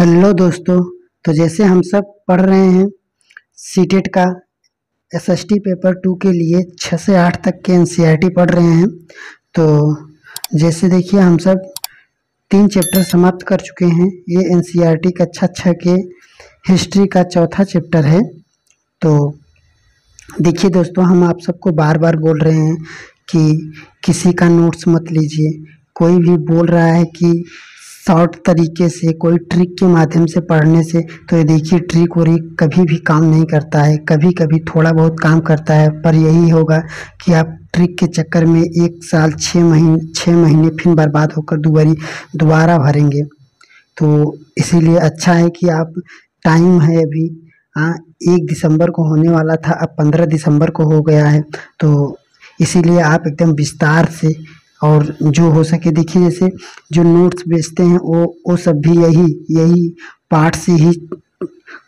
Hello दोस्तों। तो जैसे हम सब पढ़ रहे हैं सीटेट का एसएसटी पेपर 2 के लिए 6 से 8 तक के एनसीईआरटी पढ़ रहे हैं। तो जैसे देखिए हम सब 3 चैप्टर समाप्त कर चुके हैं। ये एनसीईआरटी कक्षा 6 के हिस्ट्री का चौथा चैप्टर है। तो देखिए दोस्तों, हम आप सबको बार बार बोल रहे हैं कि किसी का नोट्स मत लीजिए। कोई भी बोल रहा है कि शॉर्ट तरीके से, कोई ट्रिक के माध्यम से पढ़ने से, तो ये देखिए ट्रिक और कभी भी काम नहीं करता है। कभी कभी थोड़ा बहुत काम करता है, पर यही होगा कि आप ट्रिक के चक्कर में 1 साल 6 महीने फिर बर्बाद होकर दोबारा भरेंगे। तो इसीलिए अच्छा है कि आप, टाइम है अभी, 1 दिसंबर को होने वाला था, अब 15 दिसंबर को हो गया है। तो इसीलिए आप एकदम विस्तार से और जो हो सके, देखिए जैसे जो नोट्स बेचते हैं वो सब भी यही पार्ट से ही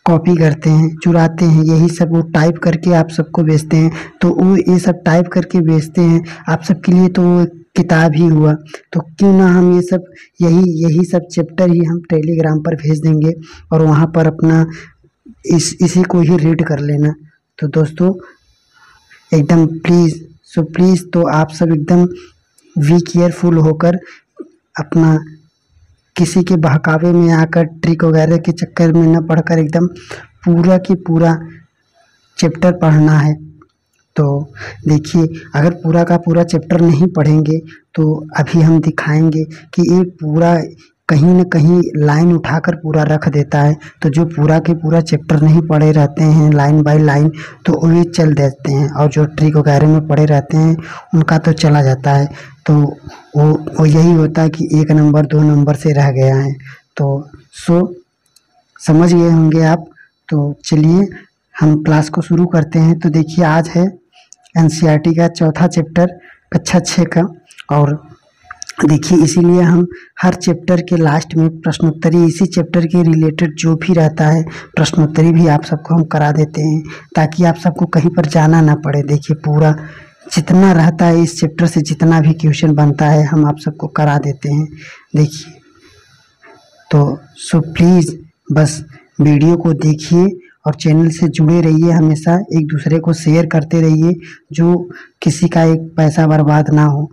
कॉपी करते हैं, चुराते हैं, यही सब वो टाइप करके आप सबको बेचते हैं। तो वो ये सब टाइप करके बेचते हैं आप सबके लिए, तो वो किताब ही हुआ। तो क्यों ना हम ये सब यही सब चैप्टर ही हम टेलीग्राम पर भेज देंगे और वहाँ पर अपना इसी को ही रीड कर लेना। तो दोस्तों एकदम प्लीज़ तो आप सब एकदम वी केयरफुल होकर, अपना किसी के बहकावे में आकर ट्रिक वगैरह के चक्कर में न पढ़कर एकदम पूरा की पूरा चैप्टर पढ़ना है। तो देखिए, अगर पूरा का पूरा चैप्टर नहीं पढ़ेंगे तो अभी हम दिखाएंगे कि ये पूरा कहीं न कहीं लाइन उठाकर पूरा रख देता है। तो जो पूरा के पूरा चैप्टर नहीं पढ़े रहते हैं लाइन बाय लाइन, तो वे चल देते हैं, और जो ट्रिक वगैरह में पढ़े रहते हैं उनका तो चला जाता है। तो वो यही होता है कि 1 नंबर 2 नंबर से रह गया है। तो समझ गए होंगे आप। तो चलिए हम क्लास को शुरू करते हैं। तो देखिए, आज है एनसीईआरटी का चौथा चैप्टर कक्षा 6 का, और देखिए इसीलिए हम हर चैप्टर के लास्ट में प्रश्नोत्तरी, इसी चैप्टर के रिलेटेड जो भी रहता है प्रश्नोत्तरी भी आप सबको हम करा देते हैं, ताकि आप सबको कहीं पर जाना ना पड़े। देखिए पूरा जितना रहता है इस चैप्टर से, जितना भी क्वेश्चन बनता है हम आप सबको करा देते हैं। देखिए तो प्लीज़ बस वीडियो को देखिए और चैनल से जुड़े रहिए, हमेशा एक दूसरे को शेयर करते रहिए, जो किसी का एक पैसा बर्बाद ना हो।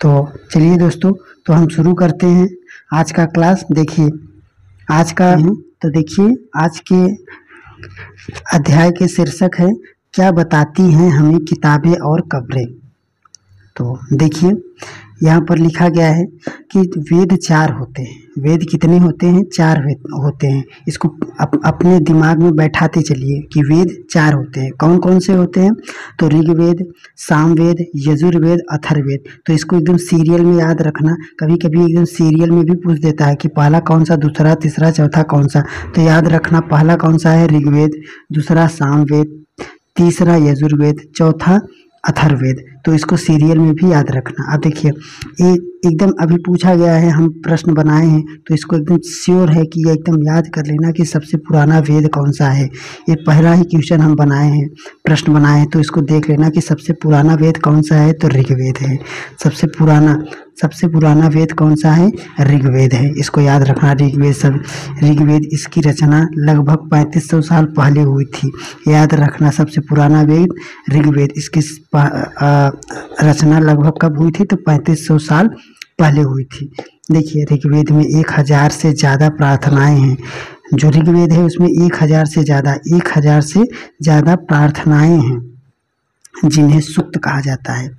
तो चलिए दोस्तों, तो हम शुरू करते हैं आज का क्लास। देखिए आज का, तो देखिए आज के अध्याय के शीर्षक है, क्या बताती हैं हमें किताबें और कब्रें। तो देखिए यहाँ पर लिखा गया है कि वेद 4 होते हैं। वेद कितने होते हैं? 4 वेद होते हैं। इसको अपने दिमाग में बैठाते चलिए कि वेद 4 होते हैं। कौन कौन से होते हैं? तो ऋग्वेद, सामवेद, यजुर्वेद, अथर्ववेद। तो इसको एकदम सीरियल में याद रखना। कभी कभी एकदम सीरियल में भी पूछ देता है कि पहला कौन सा, दूसरा, तीसरा, चौथा कौन सा। तो याद रखना, पहला कौन सा है? ऋग्वेद, दूसरा सामवेद, तीसरा यजुर्वेद, चौथा अथर्ववेद। तो इसको सीरियल में भी याद रखना। अब देखिए एकदम अभी पूछा गया है, हम प्रश्न बनाए हैं, तो इसको एकदम श्योर है कि ये एकदम याद कर लेना कि सबसे पुराना वेद कौन सा है। ये पहला ही क्वेश्चन हम बनाए हैं, प्रश्न बनाए हैं, तो इसको देख लेना कि सबसे पुराना वेद कौन सा है। तो ऋग्वेद है सबसे पुराना वेद कौन सा है? ऋग्वेद है। इसको याद रखना। ऋग्वेद इसकी रचना लगभग 3500 साल पहले हुई थी। याद रखना, सबसे पुराना वेद ऋग्वेद, इसकी रचना लगभग कब हुई थी? तो 3500 साल पहले हुई थी। देखिए ऋग्वेद में 1000 से ज़्यादा प्रार्थनाएं हैं। जो ऋग्वेद है उसमें 1000 से ज़्यादा प्रार्थनाएं हैं, जिन्हें सूक्त कहा जाता है।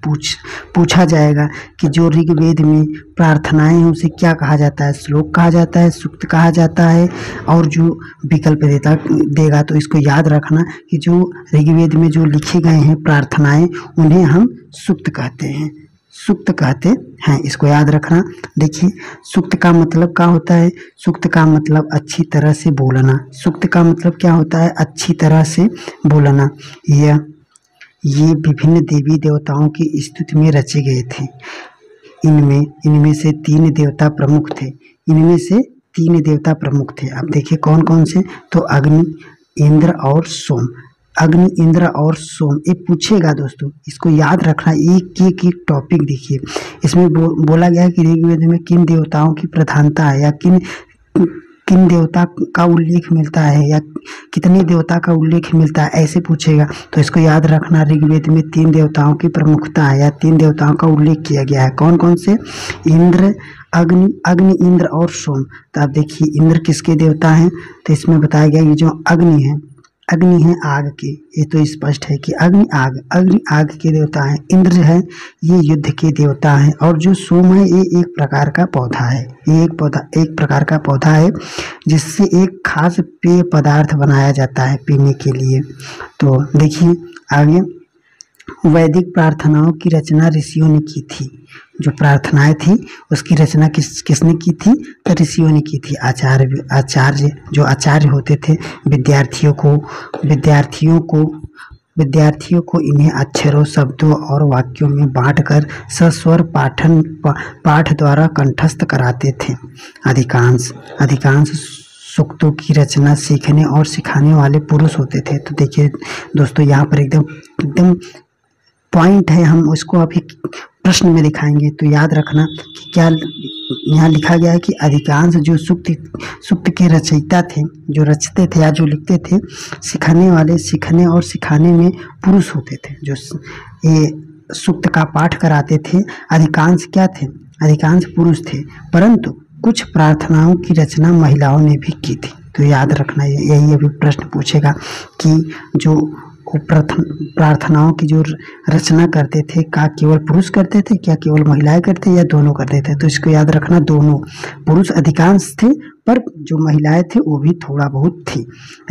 पूछा जाएगा कि जो ऋग्वेद में प्रार्थनाएं हैं उसे क्या कहा जाता है? श्लोक कहा जाता है, सूक्त कहा जाता है, और जो विकल्प देगा तो इसको याद रखना कि जो ऋग्वेद में जो लिखे गए हैं प्रार्थनाएं, उन्हें हम सूक्त कहते हैं। इसको याद रखना। देखिए सूक्त का मतलब क्या होता है? सूक्त का मतलब अच्छी तरह से बोलना। सूक्त का मतलब क्या होता है? अच्छी तरह से बोलना। ये विभिन्न देवी देवताओं की स्तुति में रचे गए थे। इनमें से 3 देवता प्रमुख थे। अब देखिए कौन कौन से? तो अग्नि, इंद्र और सोम। अग्नि, इंद्र और सोम, ये पूछेगा दोस्तों, इसको याद रखना। एक टॉपिक देखिए, इसमें बोला गया है कि ऋग्वेद में किन देवताओं की प्रधानता है या किन किन देवता का उल्लेख मिलता है या कितने देवता का उल्लेख मिलता है, ऐसे पूछेगा। तो इसको याद रखना, ऋग्वेद में 3 देवताओं की प्रमुखता है या 3 देवताओं का उल्लेख किया गया है। कौन कौन से? इंद्र, अग्नि, इंद्र और सोम। तो आप देखिए इंद्र किसके देवता हैं, तो इसमें बताया गया ये जो अग्नि है आग के, ये तो स्पष्ट है कि अग्नि आग के देवता हैं। इंद्र है ये युद्ध के देवता हैं, और जो सोम है ये एक प्रकार का पौधा है, ये एक प्रकार का पौधा है जिससे एक खास पेय पदार्थ बनाया जाता है पीने के लिए। तो देखिए आगे, वैदिक प्रार्थनाओं की रचना ऋषियों ने की थी। जो प्रार्थनाएं थी उसकी रचना किसने की थी? तो ऋषियों ने की थी। जो आचार्य होते थे विद्यार्थियों को इन्हें अक्षरों, शब्दों और वाक्यों में बांटकर सस्वर पाठ द्वारा कंठस्थ कराते थे। अधिकांश सूक्तों की रचना सीखने और सिखाने वाले पुरुष होते थे। तो देखिए दोस्तों यहाँ पर एकदम पॉइंट है, हम उसको अभी प्रश्न में दिखाएंगे। तो याद रखना कि क्या यहाँ लिखा गया है कि अधिकांश जो सूक्त के रचयिता थे, जो रचते थे या जो लिखते थे, सीखने और सिखाने में पुरुष होते थे। जो ये सूक्त का पाठ कराते थे अधिकांश क्या थे? अधिकांश पुरुष थे, परंतु कुछ प्रार्थनाओं की रचना महिलाओं ने भी की थी। तो याद रखना, यही अभी प्रश्न पूछेगा कि जो प्रार्थनाओं की जो रचना करते थे क्या केवल पुरुष करते थे, क्या केवल महिलाएं करते या दोनों करते थे? तो इसको याद रखना, दोनों। पुरुष अधिकांश थे पर जो महिलाएं थे वो भी थोड़ा बहुत थी।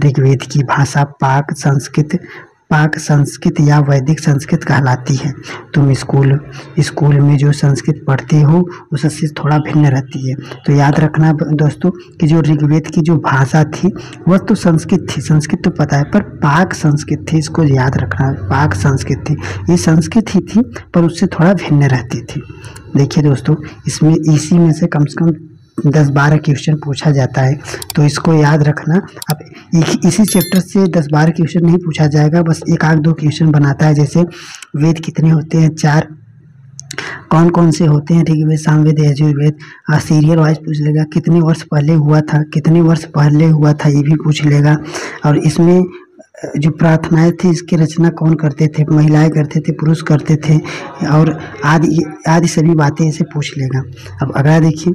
ऋग्वेद की भाषा पाक संस्कृत या वैदिक संस्कृत कहलाती है। तुम स्कूल में जो संस्कृत पढ़ते हो उससे थोड़ा भिन्न रहती है। तो याद रखना दोस्तों कि जो ऋग्वेद की जो भाषा थी वह तो संस्कृत थी, संस्कृत तो पता है, पर पाक संस्कृत थी, इसको याद रखना। पाक संस्कृत थी, ये संस्कृत ही थी पर उससे थोड़ा भिन्न रहती थी। देखिए दोस्तों, इसमें इसी में से कम 10-12 क्वेश्चन पूछा जाता है, तो इसको याद रखना। अब इसी चैप्टर से 10-12 क्वेश्चन नहीं पूछा जाएगा, बस 1-2 क्वेश्चन बनाता है। जैसे वेद कितने होते हैं? 4। कौन कौन से होते हैं? ऋग्वेद, सामवेद, यजुर्वेद। सीरियल वाइज पूछ लेगा। कितने वर्ष पहले हुआ था, ये भी पूछ लेगा। और इसमें जो प्रार्थनाएं थी इसकी रचना कौन करते थे? महिलाएं करते थे, पुरुष करते थे, और आदि सभी बातें इसे पूछ लेगा। अब अगला देखिए,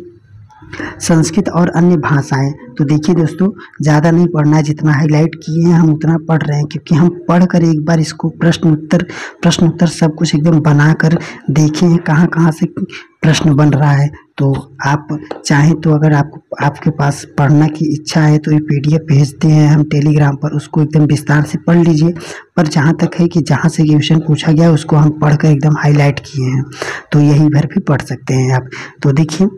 संस्कृत और अन्य भाषाएं। तो देखिए दोस्तों, ज़्यादा नहीं पढ़ना है, जितना हाईलाइट किए हैं हम उतना पढ़ रहे हैं, क्योंकि हम पढ़कर एक बार इसको प्रश्न उत्तर सब कुछ एकदम बनाकर देखे हैं कहाँ से प्रश्न बन रहा है। तो आप चाहें तो अगर आपके पास पढ़ना की इच्छा है तो ये PDF भेजते हैं हम टेलीग्राम पर, उसको एकदम विस्तार से पढ़ लीजिए। पर जहाँ तक है कि जहाँ से क्वेश्चन पूछा गया उसको हम पढ़कर एकदम हाईलाइट किए हैं, तो यहीं भर भी पढ़ सकते हैं आप। तो देखिए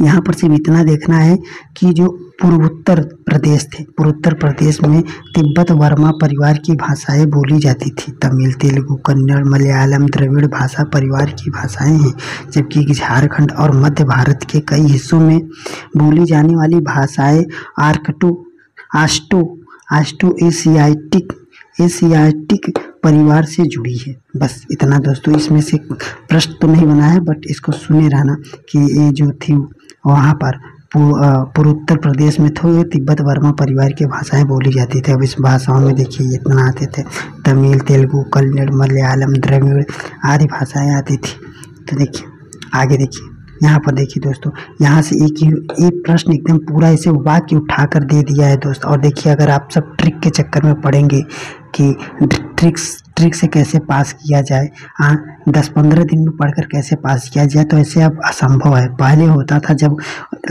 यहाँ पर सिर्फ इतना देखना है कि जो पूर्वोत्तर प्रदेश थे, पूर्वोत्तर प्रदेश में तिब्बत वर्मा परिवार की भाषाएं बोली जाती थी। तमिल, तेलुगु, कन्नड़, मलयालम द्रविड़ भाषा परिवार की भाषाएं हैं, जबकि झारखंड और मध्य भारत के कई हिस्सों में बोली जाने वाली भाषाएं आस्ट्रो एशियाटिक परिवार से जुड़ी है। बस इतना दोस्तों, इसमें से प्रश्न तो नहीं बना है, बट इसको सुने रहना कि ये जो थी वहाँ पर पूर्वोत्तर प्रदेश में तो ये तिब्बत वर्मा परिवार की भाषाएं बोली जाती थी। अब इस भाषाओं में देखिए इतना आते थे, तमिल, तेलुगु, कन्नड़, मलयालम द्रविड़ आदि भाषाएं आती थी। तो देखिए आगे देखिए, यहाँ पर देखिए दोस्तों, यहाँ से एक प्रश्न एकदम पूरा इसे वाक्य उठाकर दे दिया है दोस्त। और देखिए अगर आप सब ट्रिक के चक्कर में पढ़ेंगे कि ट्रिक से कैसे पास किया जाए, 10-15 दिन में पढ़कर कैसे पास किया जाए, तो ऐसे अब असंभव है। पहले होता था जब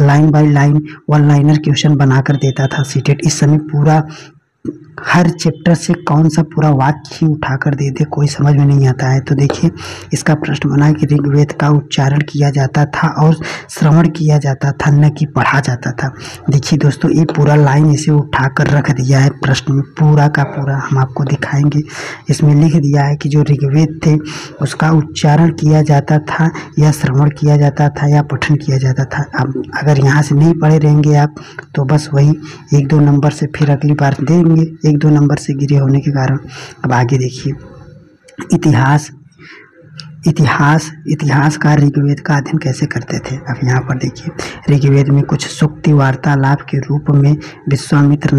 line by line 1 liner question बनाकर देता था सीटेट, इस समय पूरा हर चैप्टर से कौन सा पूरा वाक्य ही उठाकर दे दे, कोई समझ में नहीं आता है। तो देखिए इसका प्रश्न बना कि ऋग्वेद का उच्चारण किया जाता था और श्रवण किया जाता था, न कि पढ़ा जाता था। देखिए दोस्तों, ये पूरा लाइन इसे उठाकर रख दिया है प्रश्न में, पूरा का पूरा हम आपको दिखाएंगे। इसमें लिख दिया है कि जो ऋग्वेद थे उसका उच्चारण किया जाता था या श्रवण किया जाता था या पठन किया जाता था। अब अगर यहाँ से नहीं पढ़े रहेंगे आप तो बस वही 1-2 नंबर से फिर अगली बार देंगे, 1-2 नंबर से गिरे होने के कारण। अब आगे देखिए, इतिहासकार ऋग्वेद का अध्ययन कैसे करते थे। अब यहाँ पर देखिए, ऋग्वेद में कुछ सूक्ति वार्तालाप के रूप में विश्वामित्र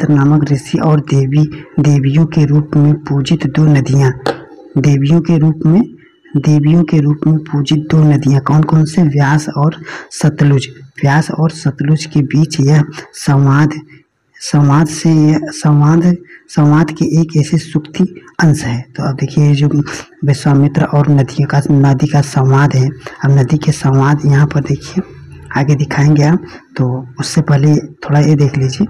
नामक ऋषि और देवियों के रूप में पूजित दो नदियाँ, पूजित दो नदियाँ कौन कौन से, व्यास और सतलुज के बीच यह संवाद के एक ऐसे सूक्ति अंश है। तो अब देखिए, जो विश्वामित्र और नदी का संवाद है। अब नदी के संवाद यहाँ पर देखिए आगे दिखाएंगे आप, तो उससे पहले थोड़ा ये देख लीजिए।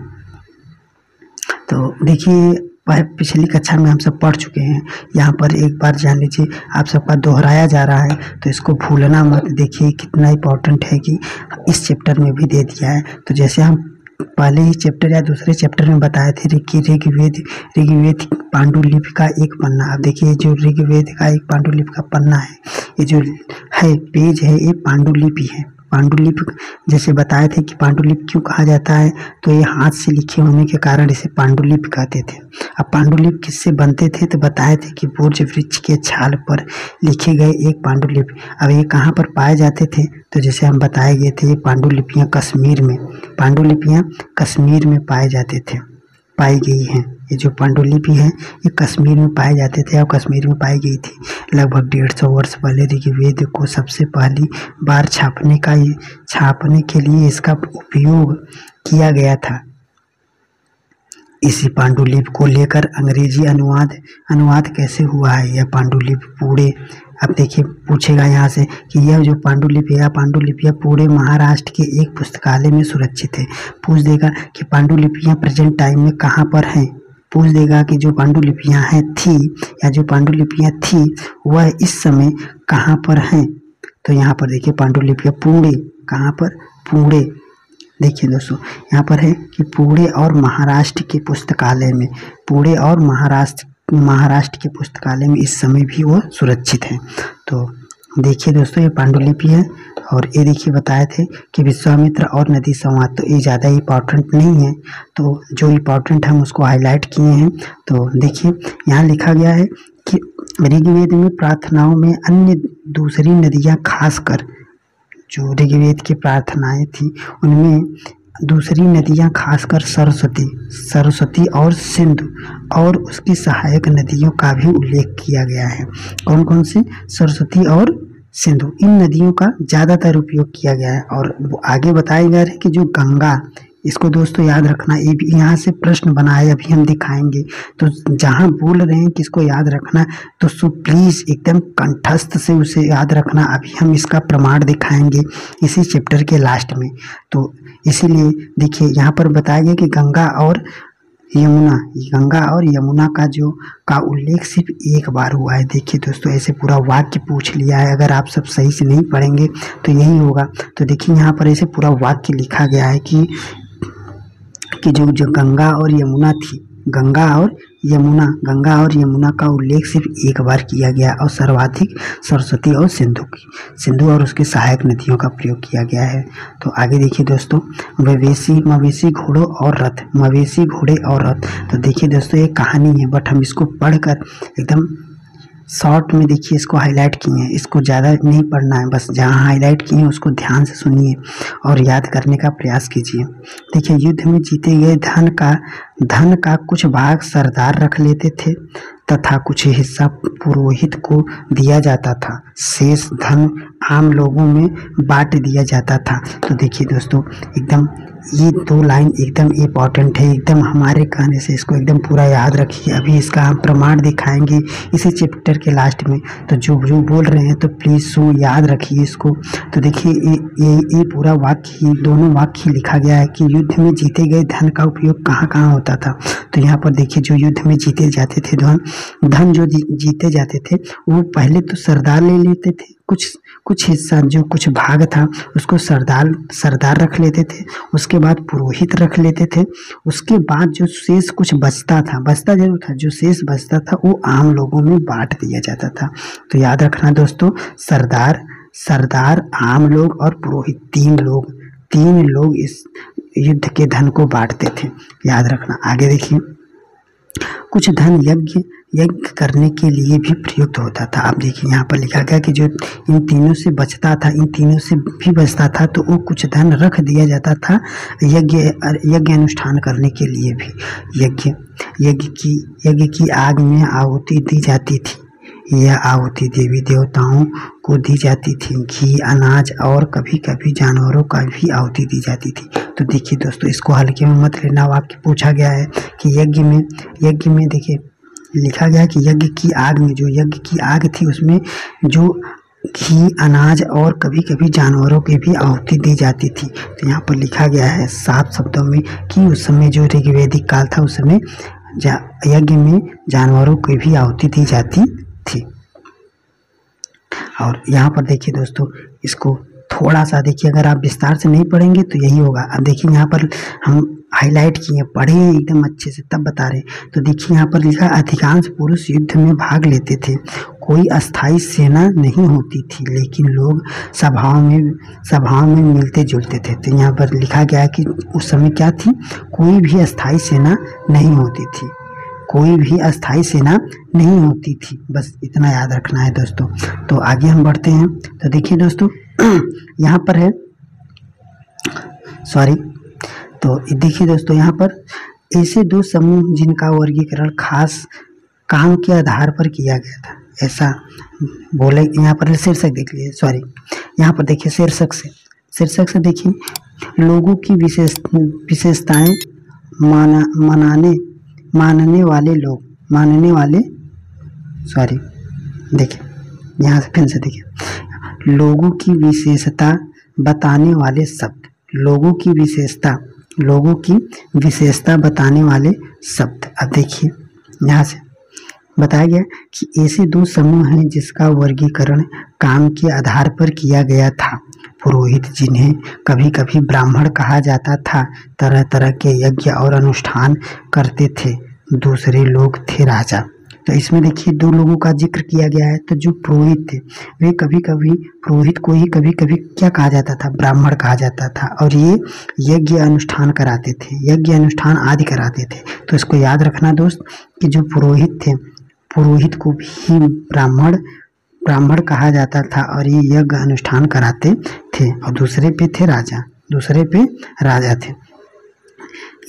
तो देखिए, पिछली कक्षा में हम सब पढ़ चुके हैं, यहाँ पर एक बार जान लीजिए, आप सबका दोहराया जा रहा है, तो इसको भूलना मत। देखिए कितना इम्पोर्टेंट है कि इस चैप्टर में भी दे दिया है। तो जैसे हम पहले ही चैप्टर या दूसरे चैप्टर में बताए थे कि ऋग्वेद पांडुलिपि का एक पन्ना। अब देखिए, जो ऋग्वेद का एक पांडुलिपि का पन्ना है, ये जो है पेज है, ये पांडुलिपि है। पांडुलिपि जैसे बताए थे कि पांडुलिपि क्यों कहा जाता है, तो ये हाथ से लिखे होने के कारण इसे पांडुलिपि कहते थे। अब पांडुलिपि किससे बनते थे, तो बताए थे कि बोर्ज वृक्ष के छाल पर लिखे गए एक पांडुलिपि। अब ये कहाँ पर पाए जाते थे, तो जैसे हम बताए गए थे, ये पांडुलिपियाँ कश्मीर में पाई गई हैं। ये जो पांडुलिपि है, ये कश्मीर में पाए जाते थे और कश्मीर में पाई गई थी। लगभग 150 वर्ष पहले ऋग्वेद को सबसे पहली बार छापने के लिए इसका उपयोग किया गया था। इसी पांडुलिपि को लेकर अंग्रेजी अनुवाद कैसे हुआ है। यह पांडुलिपि पूरे, अब देखिए पूछेगा यहाँ से कि यह जो पांडुलिपियाँ पूरे महाराष्ट्र के एक पुस्तकालय में सुरक्षित है। पूछ देगा कि पांडुलिपियाँ प्रेजेंट टाइम में कहाँ पर हैं। पूछ देगा कि जो पांडुलिपियाँ थी वह इस समय कहाँ पर हैं। तो यहाँ पर देखिए, पांडुलिपियाँ पुणे, कहाँ पर, पुणे। देखिए दोस्तों, यहाँ पर है कि पुणे और महाराष्ट्र के पुस्तकालय में, महाराष्ट्र के पुस्तकालय में इस समय भी वो सुरक्षित हैं। तो देखिए दोस्तों, ये पांडुलिपि है। और ये देखिए, बताए थे कि विश्वामित्र और नदी संवाद, तो ये ज़्यादा इम्पोर्टेंट नहीं है, तो जो इम्पोर्टेंट हम उसको हाईलाइट किए हैं। तो देखिए, यहाँ लिखा गया है कि ऋग्वेद में प्रार्थनाओं में अन्य दूसरी नदियाँ, खासकर जो ऋग्वेद की प्रार्थनाएं थी उनमें दूसरी नदियाँ, खासकर सरस्वती और सिंधु और उसकी सहायक नदियों का भी उल्लेख किया गया है। कौन कौन से, सरस्वती और सिंधु, इन नदियों का ज़्यादातर उपयोग किया गया है। और आगे बताया गया है कि जो गंगा, इसको दोस्तों याद रखना, ये भी यहाँ से प्रश्न बना है, अभी हम दिखाएंगे। तो जहाँ बोल रहे हैं कि इसको याद रखना, तो सो प्लीज़ एकदम कंठस्थ से उसे याद रखना। अभी हम इसका प्रमाण दिखाएंगे इसी चैप्टर के लास्ट में। तो इसीलिए देखिए, यहाँ पर बताया गया कि गंगा और यमुना का उल्लेख सिर्फ एक बार हुआ है। देखिए दोस्तों, ऐसे पूरा वाक्य पूछ लिया है। अगर आप सब सही से नहीं पढ़ेंगे तो यही होगा। तो देखिए, यहाँ पर ऐसे पूरा वाक्य लिखा गया है कि जो गंगा और यमुना थी, गंगा और यमुना का उल्लेख सिर्फ एक बार किया गया और सर्वाधिक सरस्वती और सिंधु और उसके सहायक नदियों का प्रयोग किया गया है। तो आगे देखिए दोस्तों, मवेशी घोड़े और रथ। तो देखिए दोस्तों, ये कहानी है, बट हम इसको पढ़कर एकदम शॉर्ट में देखिए इसको हाईलाइट किए हैं। इसको ज़्यादा नहीं पढ़ना है, बस जहाँ हाईलाइट किए हैं उसको ध्यान से सुनिए और याद करने का प्रयास कीजिए। देखिए, युद्ध में जीते गए धन का कुछ भाग सरदार रख लेते थे तथा कुछ हिस्सा पुरोहित को दिया जाता था। शेष धन आम लोगों में बांट दिया जाता था। तो देखिए दोस्तों, एकदम ये 2 लाइन एकदम इम्पॉर्टेंट है, एकदम हमारे कहने से इसको एकदम पूरा याद रखिए। अभी इसका हम प्रमाण दिखाएंगे इसी चैप्टर के लास्ट में। तो जो बोल रहे हैं तो प्लीज़ याद रखिए इसको। तो देखिए, ये पूरा वाक्य, दोनों वाक्य लिखा गया है कि युद्ध में जीते गए धन का उपयोग कहाँ कहाँ होता था। तो यहाँ पर देखिए, जो युद्ध में जीते जाते थे धन जो जीते जाते थे, वो पहले तो सरदार ले लेते थे, कुछ हिस्सा, जो कुछ भाग था उसको सरदार रख लेते थे, उसके बाद पुरोहित रख लेते थे, उसके बाद जो शेष कुछ बचता जरूर था, जो शेष बचता था वो आम लोगों में बांट दिया जाता था। तो याद रखना दोस्तों, सरदार, आम लोग और पुरोहित, तीन लोग इस युद्ध के धन को बांटते थे। याद रखना। आगे देखिए, कुछ धन यज्ञ करने के लिए भी प्रयुक्त होता था। अब देखिए यहाँ पर लिखा गया कि जो इन तीनों से बचता था, इन तीनों से भी बचता था, तो वो कुछ धन रख दिया जाता था यज्ञ अनुष्ठान करने के लिए भी। यज्ञ की आग में आहुति दी जाती थी। यह आहुति देवी देवताओं को दी जाती थी। घी, अनाज और कभी कभी जानवरों का भी आहुति दी जाती थी। तो देखिए दोस्तों, इसको हल्के में मत लेना। आपके पूछा गया है कि यज्ञ में देखिए लिखा गया है कि यज्ञ की आग में, जो यज्ञ की आग थी उसमें जो घी, अनाज और कभी कभी जानवरों की भी आहुति दी जाती थी। तो यहाँ पर लिखा गया है साफ शब्दों में कि उस समय जो ऋग्वैदिक काल था उस समय यज्ञ में जानवरों की भी आहुति दी जाती थी। और यहाँ पर देखिए दोस्तों, इसको थोड़ा सा देखिए, अगर आप विस्तार से नहीं पढ़ेंगे तो यही होगा। अब देखिए यहाँ पर हम हाईलाइट किए, पढ़े एकदम अच्छे से, तब बता रहे। तो देखिए यहाँ पर लिखा, अधिकांश पुरुष युद्ध में भाग लेते थे। कोई अस्थाई सेना नहीं होती थी, लेकिन लोग सभाओं में मिलते जुलते थे। तो यहाँ पर लिखा गया है कि उस समय क्या थी, कोई भी अस्थाई सेना नहीं होती थी, कोई भी अस्थाई सेना नहीं होती थी। बस इतना याद रखना है दोस्तों। तो आगे हम बढ़ते हैं। तो देखिए दोस्तों, यहाँ पर है, सॉरी, तो देखिए दोस्तों, यहाँ पर ऐसे दो समूह जिनका वर्गीकरण खास काम के आधार पर किया गया था, ऐसा बोले। यहाँ पर शीर्षक देख लीजिए, सॉरी, यहाँ पर देखिए शीर्षक से देखिए, लोगों की विशेषताएं मानने वाले सॉरी, देखिए यहाँ से फिर से देखिए, लोगों की विशेषता बताने वाले शब्द, लोगों की विशेषता बताने वाले शब्द। अब देखिए यहाँ से बताया गया कि ऐसे दो समूह हैं जिसका वर्गीकरण काम के आधार पर किया गया था। पुरोहित, जिन्हें कभी कभी ब्राह्मण कहा जाता था, तरह तरह के यज्ञ और अनुष्ठान करते थे। दूसरे लोग थे राजा। तो इसमें देखिए दो लोगों का जिक्र किया गया है। तो जो पुरोहित थे, वे कभी कभी पुरोहित को ही कभी कभी क्या कहा जाता था, ब्राह्मण कहा जाता था, और ये यज्ञ अनुष्ठान कराते थे, यज्ञ अनुष्ठान आदि कराते थे। तो इसको याद रखना दोस्त कि जो पुरोहित थे, पुरोहित को भी ब्राह्मण कहा जाता था, और ये यज्ञ अनुष्ठान कराते थे। और दूसरे पे राजा थे।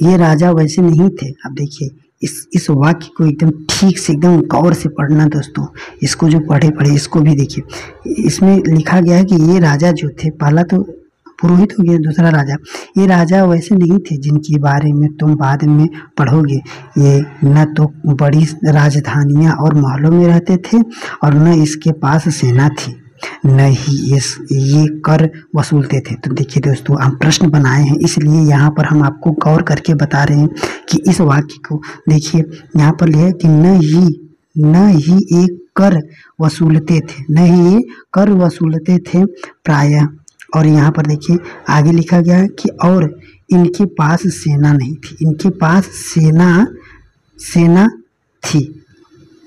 ये राजा वैसे नहीं थे। अब देखिए इस वाक्य को एकदम ठीक से, एकदम गौर से पढ़ना दोस्तों। इसको जो पढ़े इसको भी देखिए। इसमें लिखा गया है कि ये राजा जो थे, पहला तो पुरोहित हो गया, दूसरा राजा। ये राजा वैसे नहीं थे जिनके बारे में तुम बाद में पढ़ोगे। ये न तो बड़ी राजधानियां और महलों में रहते थे, और न इसके पास सेना थी, न ही ये कर वसूलते थे। तो देखिए दोस्तों, हम प्रश्न बनाए हैं, इसलिए यहाँ पर हम आपको गौर करके बता रहे हैं कि इस वाक्य को देखिए। यहाँ पर लिखा है कि न ही ये कर वसूलते थे, न ही ये कर वसूलते थे प्रायः। और यहाँ पर देखिए आगे लिखा गया है कि और इनके पास सेना नहीं थी, इनके पास सेना थी।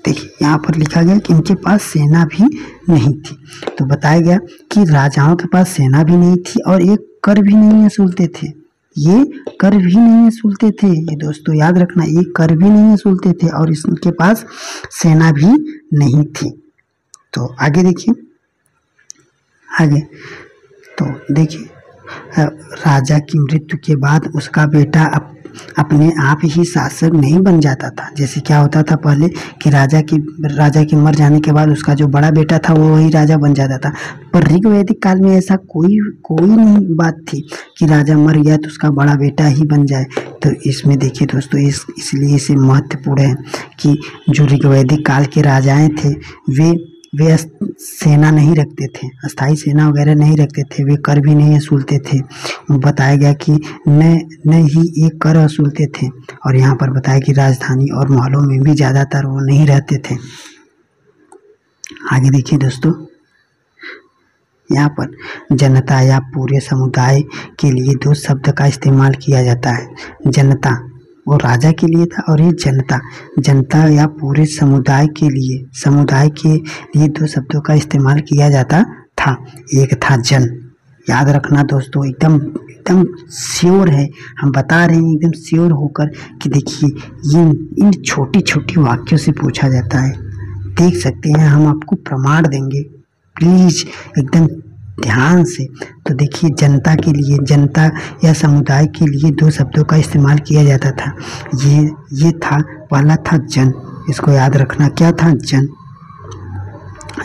देखिए यहाँ पर लिखा गया कि इनके पास सेना भी नहीं थी। तो बताया गया कि राजाओं के पास सेना भी नहीं थी, और ये कर भी नहीं वसूलते थे, ये कर भी नहीं वसूलते थे। ये दोस्तों याद रखना, ये कर भी नहीं वसूलते थे, और इनके पास सेना भी नहीं थी। तो आगे देखिए, तो देखिए राजा की मृत्यु के बाद उसका बेटा अपने आप ही शासक नहीं बन जाता था। जैसे क्या होता था पहले कि राजा के मर जाने के बाद उसका जो बड़ा बेटा था वो वही राजा बन जाता था। पर ऋग्वैदिक काल में ऐसा कोई नहीं बात थी कि राजा मर गया तो उसका बड़ा बेटा ही बन जाए। तो इसमें देखिए दोस्तों, इसलिए इसे महत्वपूर्ण है कि जो ऋग्वैदिक काल के राजाएं थे वे सेना नहीं रखते थे, अस्थाई सेना वगैरह नहीं रखते थे, वे कर भी नहीं वसूलते थे। बताया गया कि न ही एक कर वसूलते थे, और यहाँ पर बताया कि राजधानी और महलों में भी ज़्यादातर वो नहीं रहते थे। आगे देखिए दोस्तों, यहाँ पर जनता या पूरे समुदाय के लिए दो शब्द का इस्तेमाल किया जाता है। जनता वो राजा के लिए था, और ये जनता या पूरे समुदाय के लिए दो शब्दों का इस्तेमाल किया जाता था। एक था जन, याद रखना दोस्तों, एकदम एकदम श्योर है, हम बता रहे हैं एकदम श्योर होकर कि देखिए ये इन छोटी छोटी वाक्यों से पूछा जाता है। देख सकते हैं, हम आपको प्रमाण देंगे, प्लीज एकदम ध्यान से। तो देखिए जनता के लिए, जनता या समुदाय के लिए दो शब्दों का इस्तेमाल किया जाता था। ये था, पहला था जन, इसको याद रखना, क्या था? जन।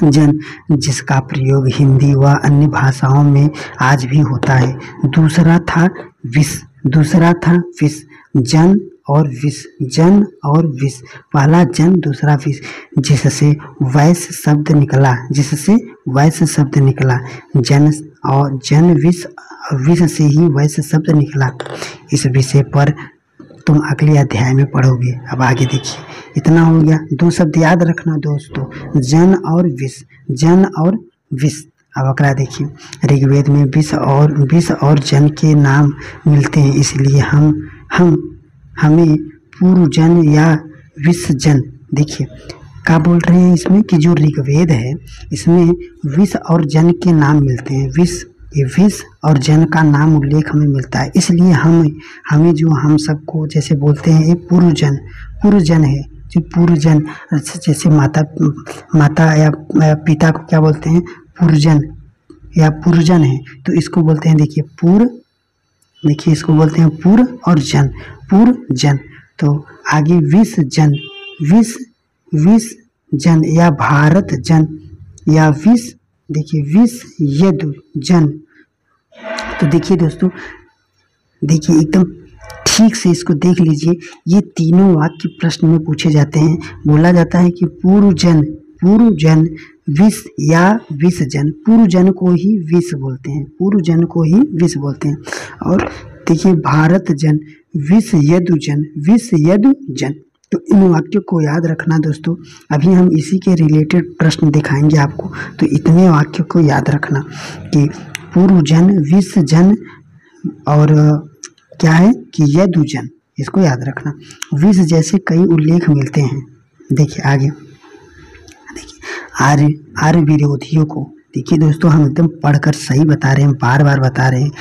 जन जिसका प्रयोग हिंदी व अन्य भाषाओं में आज भी होता है। दूसरा था विष, दूसरा था विष, जन और विष, जन और विष, पहला जन दूसरा विष, जिससे वैश्य शब्द निकला, जिससे वैश्य शब्द निकला, जन और जन विष, विष से ही वैश्य शब्द निकला। इस विषय पर तुम अगले अध्याय में पढ़ोगे। अब आगे देखिए, इतना हो गया, दो शब्द याद रखना दोस्तों, जन और विष, जन और विष। अब अगला देखिए, ऋग्वेद में विष और जन के नाम मिलते हैं, इसलिए हमें पूर्व जन या विष जन, देखिए क्या बोल रहे हैं इसमें कि जो ऋग्वेद है इसमें विष और जन के नाम मिलते हैं। विष और जन का नाम उल्लेख हमें मिलता है, इसलिए हमें जो हम सबको जैसे बोलते हैं ये पूर्वजन है, जो पूर्वजन, जैसे माता या पिता को क्या बोलते हैं? पूर्वजन या पूर्वजन है, तो इसको बोलते हैं, देखिए पूर्व, देखिए इसको बोलते हैं पूर्व और जन, पूर्वजन। तो आगे विष जन या भारत जन या विष, देखिए विष यदु जन। तो देखिए दोस्तों, देखिए एकदम ठीक से इसको देख लीजिए, ये तीनों वाक्य प्रश्न में पूछे जाते हैं। बोला जाता है कि पूर्वजन विष या विषजन, पूर्वजन को ही विष बोलते हैं, पूर्वजन को ही विष बोलते हैं। और देखिए भारत जन, विष यदुजन। तो इन वाक्यों को याद रखना दोस्तों, अभी हम इसी के रिलेटेड प्रश्न दिखाएंगे आपको, तो इतने वाक्यों को याद रखना कि पूर्वजन, विषजन और क्या है कि यदुजन, इसको याद रखना। विष जैसे कई उल्लेख मिलते हैं। देखिए आगे, देखिए आर्य विरोधियों को, देखिए दोस्तों हम एकदम पढ़कर सही बता रहे हैं, बार बार बता रहे हैं,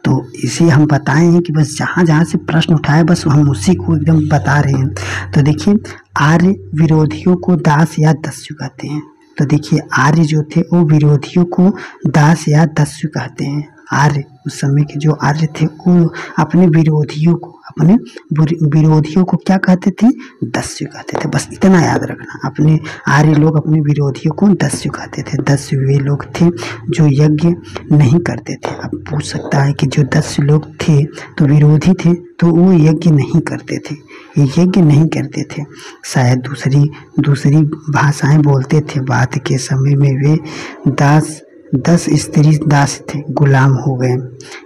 तो इसे हम बताए हैं कि बस जहाँ जहाँ से प्रश्न उठाए बस हम उसी को एकदम बता रहे हैं। तो देखिए आर्य विरोधियों को दास या दस्यु कहते हैं। तो देखिए आर्य जो थे वो विरोधियों को दास या दस्यु कहते हैं। आर्य, उस समय के जो आर्य थे वो अपने विरोधियों को क्या कहते थे? दस्यु कहते थे। बस इतना याद रखना, अपने आर्य लोग अपने विरोधियों को दस्यु कहते थे। दस्यु वे लोग थे जो यज्ञ नहीं करते थे। अब पूछ सकता है कि जो दस्यु लोग थे तो विरोधी थे, तो वो यज्ञ नहीं करते थे, ये यज्ञ नहीं करते थे, शायद दूसरी भाषाएं बोलते थे। बाद के समय में वे 10 स्त्री दास थे, गुलाम हो गए,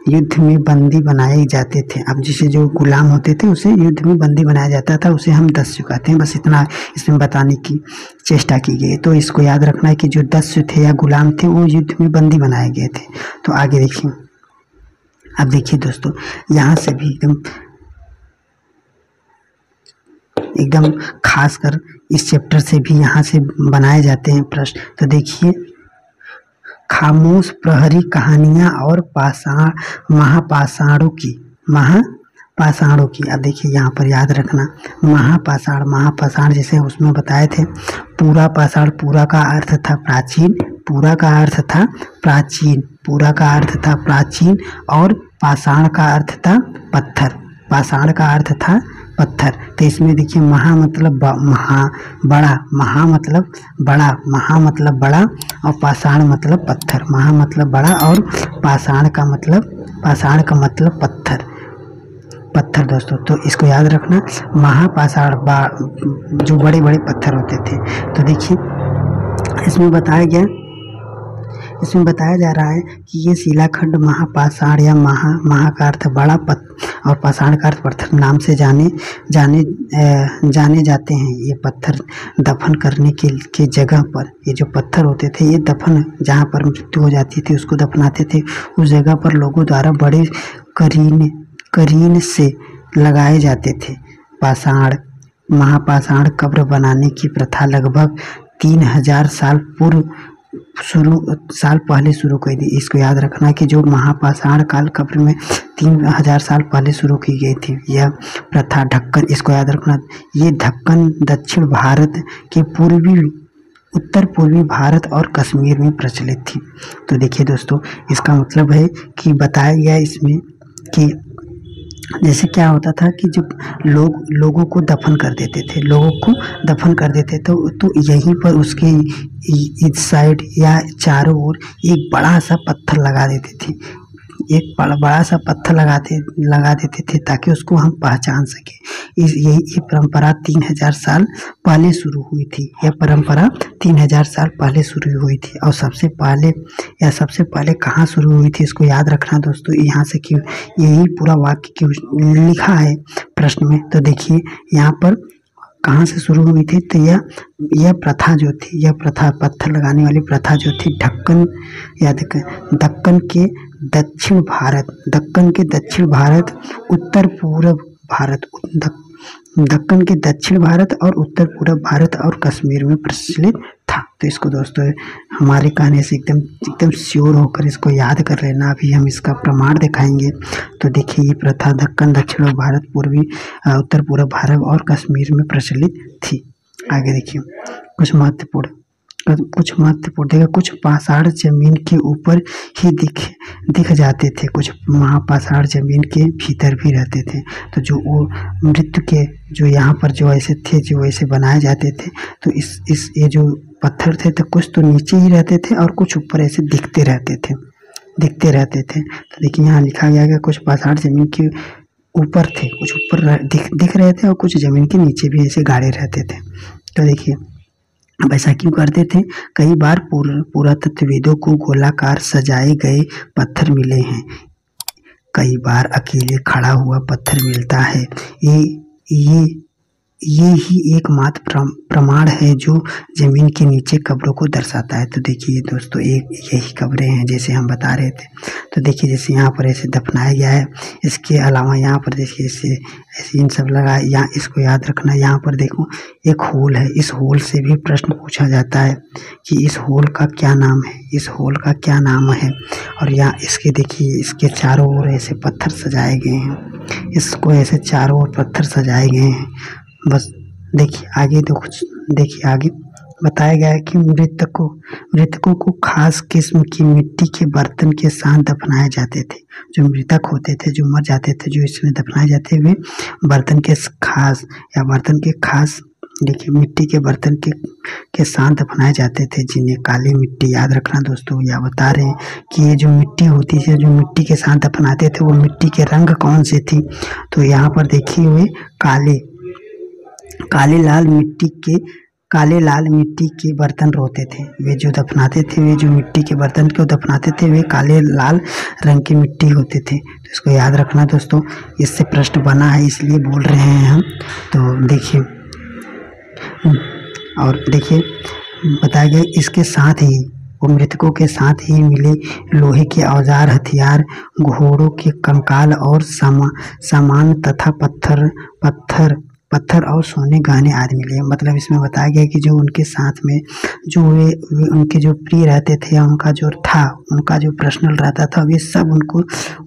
युद्ध में बंदी बनाए जाते थे। अब जिसे जो गुलाम होते थे उसे युद्ध में बंदी बनाया जाता था, उसे हम दस्यु कहते हैं। बस इतना इसमें बताने की चेष्टा की गई। तो इसको याद रखना है कि जो दस्यु थे या गुलाम थे वो युद्ध में बंदी बनाए गए थे। तो आगे देखिए, अब देखिए दोस्तों, यहाँ से भी एकदम खासकर इस चैप्टर से भी यहाँ से बनाए जाते हैं प्रश्न। तो देखिए, खामोश प्रहरी कहानियां और महापाषाणों की। अब देखिए यहाँ पर याद रखना, महापाषाण जैसे उसमें बताए थे, पूरा पाषाण, पूरा का अर्थ था प्राचीन, पूरा का अर्थ था प्राचीन, और पाषाण का अर्थ था पत्थर, पाषाण का अर्थ था पत्थर। तो इसमें देखिए महा मतलब बड़ा और पाषाण मतलब पत्थर। महा मतलब बड़ा और पाषाण का मतलब पत्थर दोस्तों। तो इसको याद रखना, महापाषाण जो बड़े बड़े पत्थर होते थे। तो देखिए इसमें बताया जा रहा है कि ये शिलाखंड महापाषाण या महा का अर्थ बड़ा और पाषाण का अर्थ पत्थर नाम से जाने जाते हैं। ये पत्थर दफन करने के जगह पर, ये जो पत्थर होते थे ये दफन, जहाँ पर मृत्यु हो जाती थी उसको दफनाते थे, उस जगह पर लोगों द्वारा बड़े करीन से लगाए जाते थे। महापाषाण कब्र बनाने की प्रथा लगभग 3000 साल पूर्व साल पहले शुरू की थी। इसको याद रखना कि जो महापाषाण काल कब्र में 3000 साल पहले शुरू की गई थी यह प्रथा ढक्कन, इसको याद रखना, ये ढक्कन दक्षिण भारत के उत्तर पूर्वी भारत और कश्मीर में प्रचलित थी। तो देखिए दोस्तों, इसका मतलब है कि बताया गया इसमें कि जैसे क्या होता था कि जब लोगों को दफन कर देते थे, तो यहीं पर उसके इस साइड या चारों ओर एक बड़ा सा पत्थर लगा देते थे, बड़ा सा पत्थर लगा देते थे ताकि उसको हम पहचान सके। ये परंपरा 3000 साल पहले शुरू हुई थी। यह परंपरा 3000 साल पहले शुरू हुई थी। और सबसे पहले कहाँ शुरू हुई थी इसको याद रखना दोस्तों। यहाँ से क्यों यही पूरा वाक्य क्यों लिखा है प्रश्न में, तो देखिए यहाँ पर कहाँ से शुरू हुई थी। तो यह प्रथा जो थी, यह प्रथा पत्थर लगाने वाली प्रथा जो थी दक्कन के दक्षिण भारत, उत्तर पूर्व भारत, दक्कन के दक्षिण भारत और उत्तर पूर्व भारत और कश्मीर में प्रचलित था। तो इसको दोस्तों हमारे कहने से एकदम श्योर होकर इसको याद कर लेना। अभी हम इसका प्रमाण दिखाएंगे। तो देखिए, ये प्रथा दक्कन दक्षिण भारत, उत्तर पूर्व भारत और कश्मीर में प्रचलित थी। आगे देखिए, कुछ महत्वपूर्ण देखिए, कुछ पाषाण जमीन के ऊपर ही दिख जाते थे, कुछ महापाषाण जमीन के भीतर भी रहते थे। तो जो वो मृत्यु के जो यहाँ पर जो ऐसे थे, जो ऐसे बनाए जाते थे, तो ये जो पत्थर थे तो कुछ तो नीचे ही रहते थे और कुछ ऊपर ऐसे दिखते रहते थे। तो देखिए यहाँ लिखा गया कि कुछ पाषाण जमीन के ऊपर थे, कुछ ऊपर दिख रहे थे और कुछ जमीन के नीचे भी ऐसे गाड़े रहते थे। तो देखिए अब ऐसा क्यों करते थे। कई बार पुरातत्वविदों को गोलाकार सजाए गए पत्थर मिले हैं, कई बार अकेले खड़ा हुआ पत्थर मिलता है। ये ही एकमात्र प्रमाण है जो जमीन के नीचे कब्रों को दर्शाता है। तो देखिए दोस्तों, यही कब्रें हैं जैसे हम बता रहे थे। तो देखिए जैसे यहाँ पर ऐसे दफनाया गया है, इसके अलावा यहाँ पर देखिए ऐसे इन सब लगा। यहाँ इसको याद रखना, यहाँ पर देखो एक होल है, इस होल से भी प्रश्न पूछा जाता है कि इस होल का क्या नाम है। और यहाँ इसके देखिए, इसके चारों ओर ऐसे पत्थर सजाए गए हैं, इसको ऐसे चारों ओर पत्थर सजाए गए हैं। बस देखिए आगे बताया गया है कि मृतकों को खास किस्म की मिट्टी के बर्तन के साथ दफनाए जाते थे। जो मृतक होते थे, जो मर जाते थे, जो इसमें दफनाए जाते हुए बर्तन के खास देखिए मिट्टी के बर्तन के साथ दफनाए जाते थे, जिन्हें काली मिट्टी, याद रखना दोस्तों, या बता रहे हैं कि ये जो मिट्टी होती है, जो मिट्टी के साथ दफनाते थे, वो मिट्टी के रंग कौन से थी। तो यहाँ पर देखिए हुए काले लाल मिट्टी के बर्तन होते थे। वे जो दफनाते थे, वे जो मिट्टी के बर्तन को दफनाते थे, वे काले लाल रंग की मिट्टी होते थे। तो इसको याद रखना दोस्तों, इससे प्रश्न बना है इसलिए बोल रहे हैं हम। तो देखिए और देखिए बताया गया, इसके साथ ही वो मृतकों के साथ ही मिले लोहे के औजार, हथियार, घोड़ों के कंकाल और सामान तथा पत्थर और सोने गहने आदि मिले। मतलब इसमें बताया गया कि जो उनके साथ में जो वे उनके जो प्रिय रहते थे, या उनका जो पर्सनल रहता था, वे सब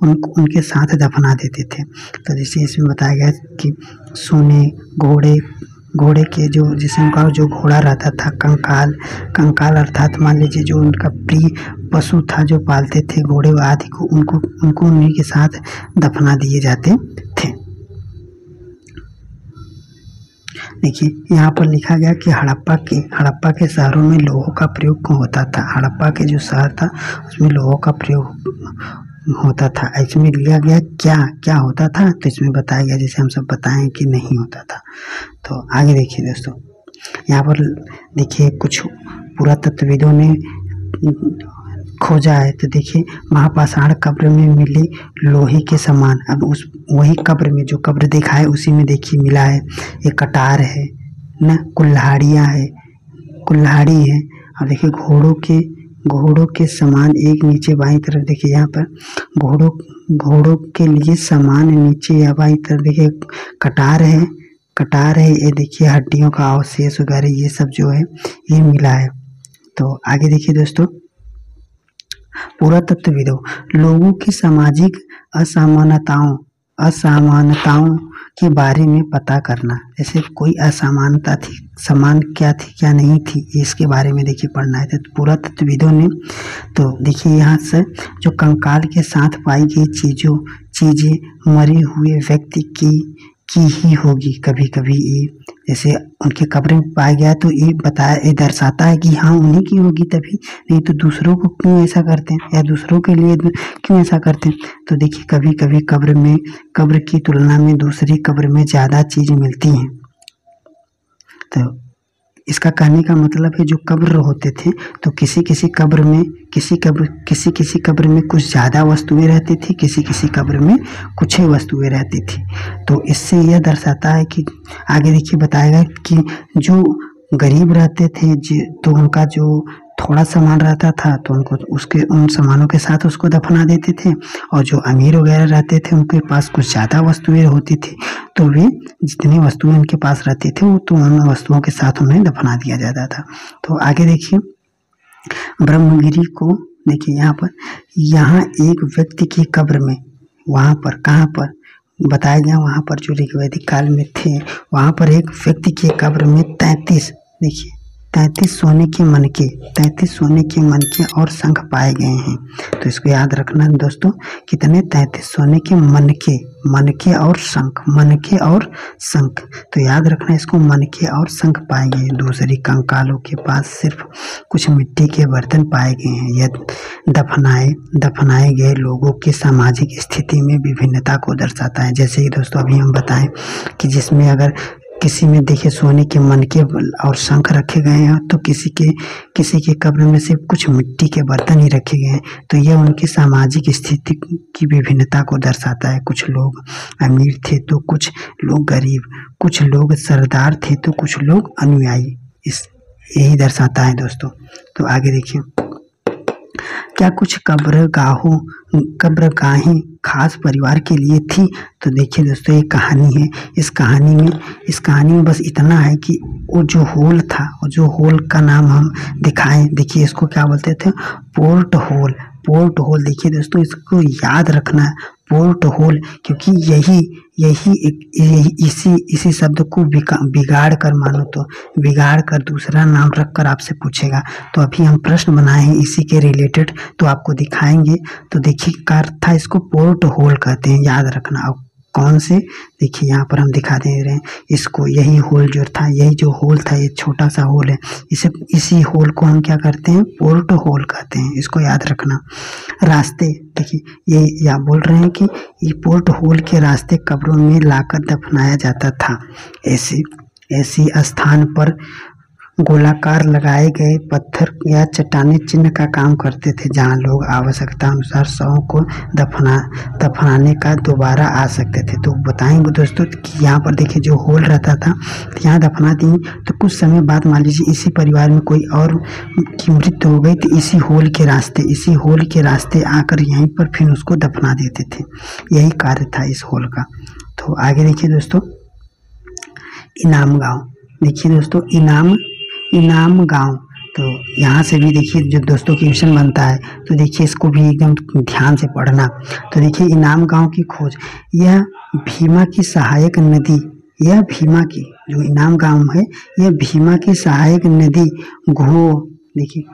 उनके साथ दफना देते थे। तो जैसे इसमें बताया गया कि सोने, घोड़े के जैसे उनका जो घोड़ा रहता था, कंकाल अर्थात मान लीजिए जो उनका प्रिय पशु था जो पालते थे, घोड़े आदि को उनको उन्हीं के साथ दफना दिए जाते थे। देखिए यहाँ पर लिखा गया कि हड़प्पा के शहरों में लोहों का प्रयोग होता था। हड़प्पा के जो शहर था उसमें लोहों का प्रयोग होता था। इसमें लिया गया क्या होता था, तो इसमें बताया गया जैसे हम सब बताएं कि नहीं होता था। तो आगे देखिए दोस्तों, यहाँ पर देखिए कुछ पुरातत्वविदों ने खोजा है। तो देखिए महापाषाण कब्र में मिले लोहे के समान, अब वही कब्र में जो कब्र देखा है उसी में देखिए मिला है। एक कटार है ना, कुल्हाड़ी है। और देखिए घोड़ों के समान एक नीचे बाईं तरफ देखिए, यहाँ पर घोड़ों के लिए समान नीचे या बाईं तरफ देखिए कटार है। ये देखिए हड्डियों का अवशेष वगैरह ये सब जो है ये मिला है। तो आगे देखिए दोस्तों, पुरातत्वविदों, लोगों की सामाजिक असमानताओं के बारे में पता करना, जैसे कोई असमानता थी, समान क्या थी क्या नहीं थी, इसके बारे में देखिए पढ़ना है। तो पुरातत्वविदों ने, तो देखिए यहाँ से जो कंकाल के साथ पाई गई चीजें मरे हुए व्यक्ति की ही होगी। कभी कभी ये जैसे उनके कब्र में पाया गया तो ये दर्शाता है कि हाँ उन्हीं की होगी तभी, नहीं तो दूसरों को क्यों ऐसा करते हैं या दूसरों के लिए क्यों ऐसा करते हैं। तो देखिए कभी कभी कब्र की तुलना में दूसरी कब्र में ज़्यादा चीज़ मिलती हैं। तो इसका कहने का मतलब है जो कब्र होते थे तो किसी कब्र में कुछ ज़्यादा वस्तुएं रहती थी, किसी कब्र में कुछ ही वस्तुएं रहती थी। तो इससे यह दर्शाता है कि आगे देखिए बताएगा कि जो गरीब रहते थे तो उनका जो थोड़ा सामान रहता था तो उनको उन सामानों के साथ उसको दफना देते थे, और जो अमीर वगैरह रहते थे उनके पास कुछ ज़्यादा वस्तुएं होती थी तो वे जितनी वस्तुएं उनके पास रहती थी वो तो उन वस्तुओं के साथ उन्हें दफना दिया जाता था। तो आगे देखिए ब्रह्मगिरी को देखिए यहाँ एक व्यक्ति की कब्र में, वहाँ पर कहाँ पर बताया गया, वहाँ पर जो ऋग्वैदिक काल में थे वहाँ पर एक व्यक्ति की कब्र में 33 सोने के मनके और शंख पाए गए हैं। तो इसको याद रखना दोस्तों, कितने 33 सोने के मनके और शंख। तो याद रखना इसको, मनके और शंख पाए गए। दूसरी कंकालों के पास सिर्फ कुछ मिट्टी के बर्तन पाए गए हैं। यह दफनाए गए लोगों की सामाजिक स्थिति में विभिन्नता को दर्शाता है। जैसे कि दोस्तों अभी हम बताएं कि जिसमें अगर किसी में देखिए सोने के मनके और शंख रखे गए हैं तो किसी के कब्र में सिर्फ कुछ मिट्टी के बर्तन ही रखे गए हैं। तो यह उनकी सामाजिक स्थिति की विभिन्नता को दर्शाता है। कुछ लोग अमीर थे तो कुछ लोग गरीब, कुछ लोग सरदार थे तो कुछ लोग अनुयायी, यही दर्शाता है दोस्तों। तो आगे देखिए, क्या कुछ कब्रगाहें खास परिवार के लिए थी। तो देखिए दोस्तों ये कहानी है, इस कहानी में बस इतना है कि वो जो होल था, वो जो होल का नाम हम दिखाएं, देखिए इसको क्या बोलते थे, पोर्ट होल। देखिए दोस्तों इसको याद रखना है, पोर्ट होल, क्योंकि इसी शब्द को बिगाड़ कर दूसरा नाम रखकर आपसे पूछेगा। तो अभी हम प्रश्न बनाए हैं इसी के रिलेटेड, तो आपको दिखाएंगे। तो देखिए का अर्थ था, इसको पोर्ट होल कहते हैं, याद रखना। अब कौन से, देखिए यहाँ पर हम दिखा दे रहे हैं इसको, यही होल जो था, यही जो होल था, ये छोटा सा होल है, इसी होल को हम क्या करते हैं, पोर्ट होल कहते हैं, इसको याद रखना। रास्ते, देखिए ये या बोल रहे हैं कि ये पोर्ट होल के रास्ते कब्रों में लाकर दफनाया जाता था। ऐसी स्थान पर गोलाकार लगाए गए पत्थर या चट्टानें चिन्ह का काम करते थे, जहां लोग आवश्यकता अनुसार शवों को दफनाने का दोबारा आ सकते थे। तो बताएंगे दोस्तों कि यहाँ पर देखिए जो होल रहता था तो यहाँ दफना दी, तो कुछ समय बाद मान लीजिए इसी परिवार में कोई और की मृत्यु हो गई तो इसी होल के रास्ते आकर यहीं पर फिर उसको दफना देते थे। यही कार्य था इस होल का। तो आगे देखिए दोस्तों, इनाम गाँव। देखिए दोस्तों इनाम गांव, तो यहाँ से भी देखिए जो दोस्तों क्वेश्चन बनता है, तो देखिए इसको भी एकदम ध्यान से पढ़ना। तो देखिए इनाम गांव की खोज, यह भीमा की सहायक नदी, यह भीमा की जो इनाम गांव है यह भीमा की सहायक नदी देखिए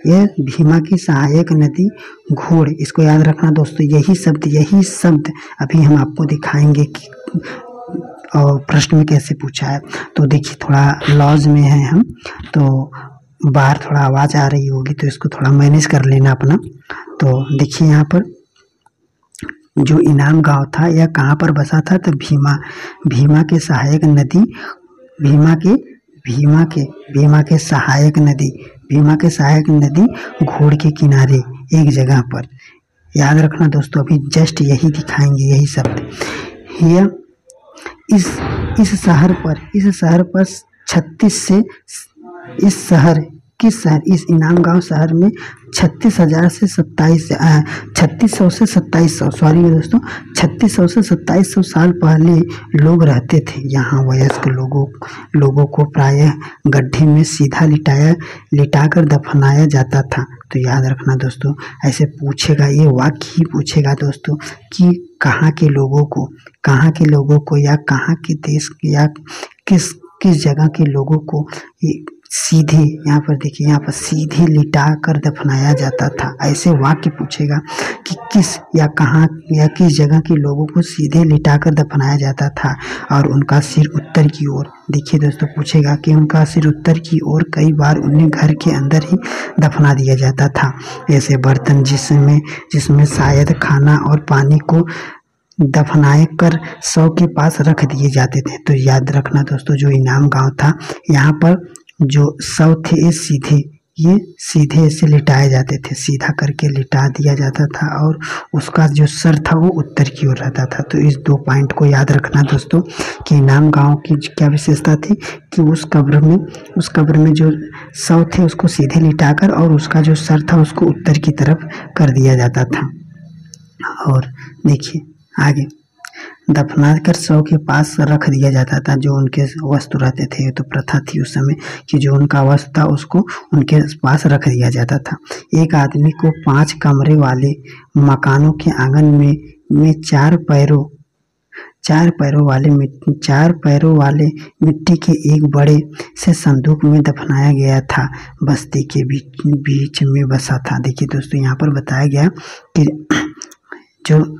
यह भीमा की सहायक नदी घोड़, इसको याद रखना दोस्तों। यही शब्द अभी हम आपको दिखाएंगे कि और प्रश्न में कैसे पूछा है। तो देखिए थोड़ा लॉज में है हम, तो बाहर थोड़ा आवाज़ आ रही होगी तो इसको थोड़ा मैनेज कर लेना अपना। तो देखिए यहाँ पर जो इनाम गांव था यह कहाँ पर बसा था, तो भीमा के सहायक सहायक नदी घोड़ के किनारे एक जगह पर, याद रखना दोस्तों। अभी जस्ट यही दिखाएंगे, यही शब्द। यह इस शहर पर 36 से इस किस शहर, इस इनाम गांव शहर में 36,000 से 3600 से 2700 सॉरी दोस्तों 3600 से 2700 साल पहले लोग रहते थे। यहाँ वयस्क लोगों को प्रायः गड्ढे में सीधा लिटाकर दफनाया जाता था। तो याद रखना दोस्तों, ऐसे पूछेगा, ये वाक्य ही पूछेगा दोस्तों कि कहाँ के लोगों को या कहाँ के देश या किस जगह के लोगों को सीधे, यहाँ पर देखिए, यहाँ पर सीधे लिटा कर दफनाया जाता था। ऐसे वाक्य पूछेगा कि किस या कहाँ या किस जगह के लोगों को सीधे लिटा कर दफनाया जाता था और उनका सिर उत्तर की ओर। देखिए दोस्तों, पूछेगा कि उनका सिर उत्तर की ओर, कई बार उन्हें घर के अंदर ही दफना दिया जाता था। ऐसे बर्तन जिसमें शायद खाना और पानी को दफनाए कर शव के पास रख दिए जाते थे। तो याद रखना दोस्तों, जो इनाम गांव था, यहाँ पर जो शव थे ये सीधे ऐसे लिटाए जाते थे, सीधा करके लिटा दिया जाता था और उसका जो सर था वो उत्तर की ओर रहता था। तो इस 2 पॉइंट को याद रखना दोस्तों कि इनाम गांव की क्या विशेषता थी कि उस कब्र में जो शव थे उसको सीधे लिटाकर और उसका जो सर था उसको उत्तर की तरफ कर दिया जाता था। और देखिए आगे, दफना कर शव के पास रख दिया जाता था। जो उनके वस्तु रहते थे, तो प्रथा थी उस समय कि जो उनका वस्तु था उसको उनके पास रख दिया जाता था। एक आदमी को 5 कमरे वाले मकानों के आंगन में 4 पैरों वाले मिट्टी के एक बड़े से संदूक में दफनाया गया था। बस्ती के बीच में बसा था। देखिए दोस्तों, यहाँ पर बताया गया कि जो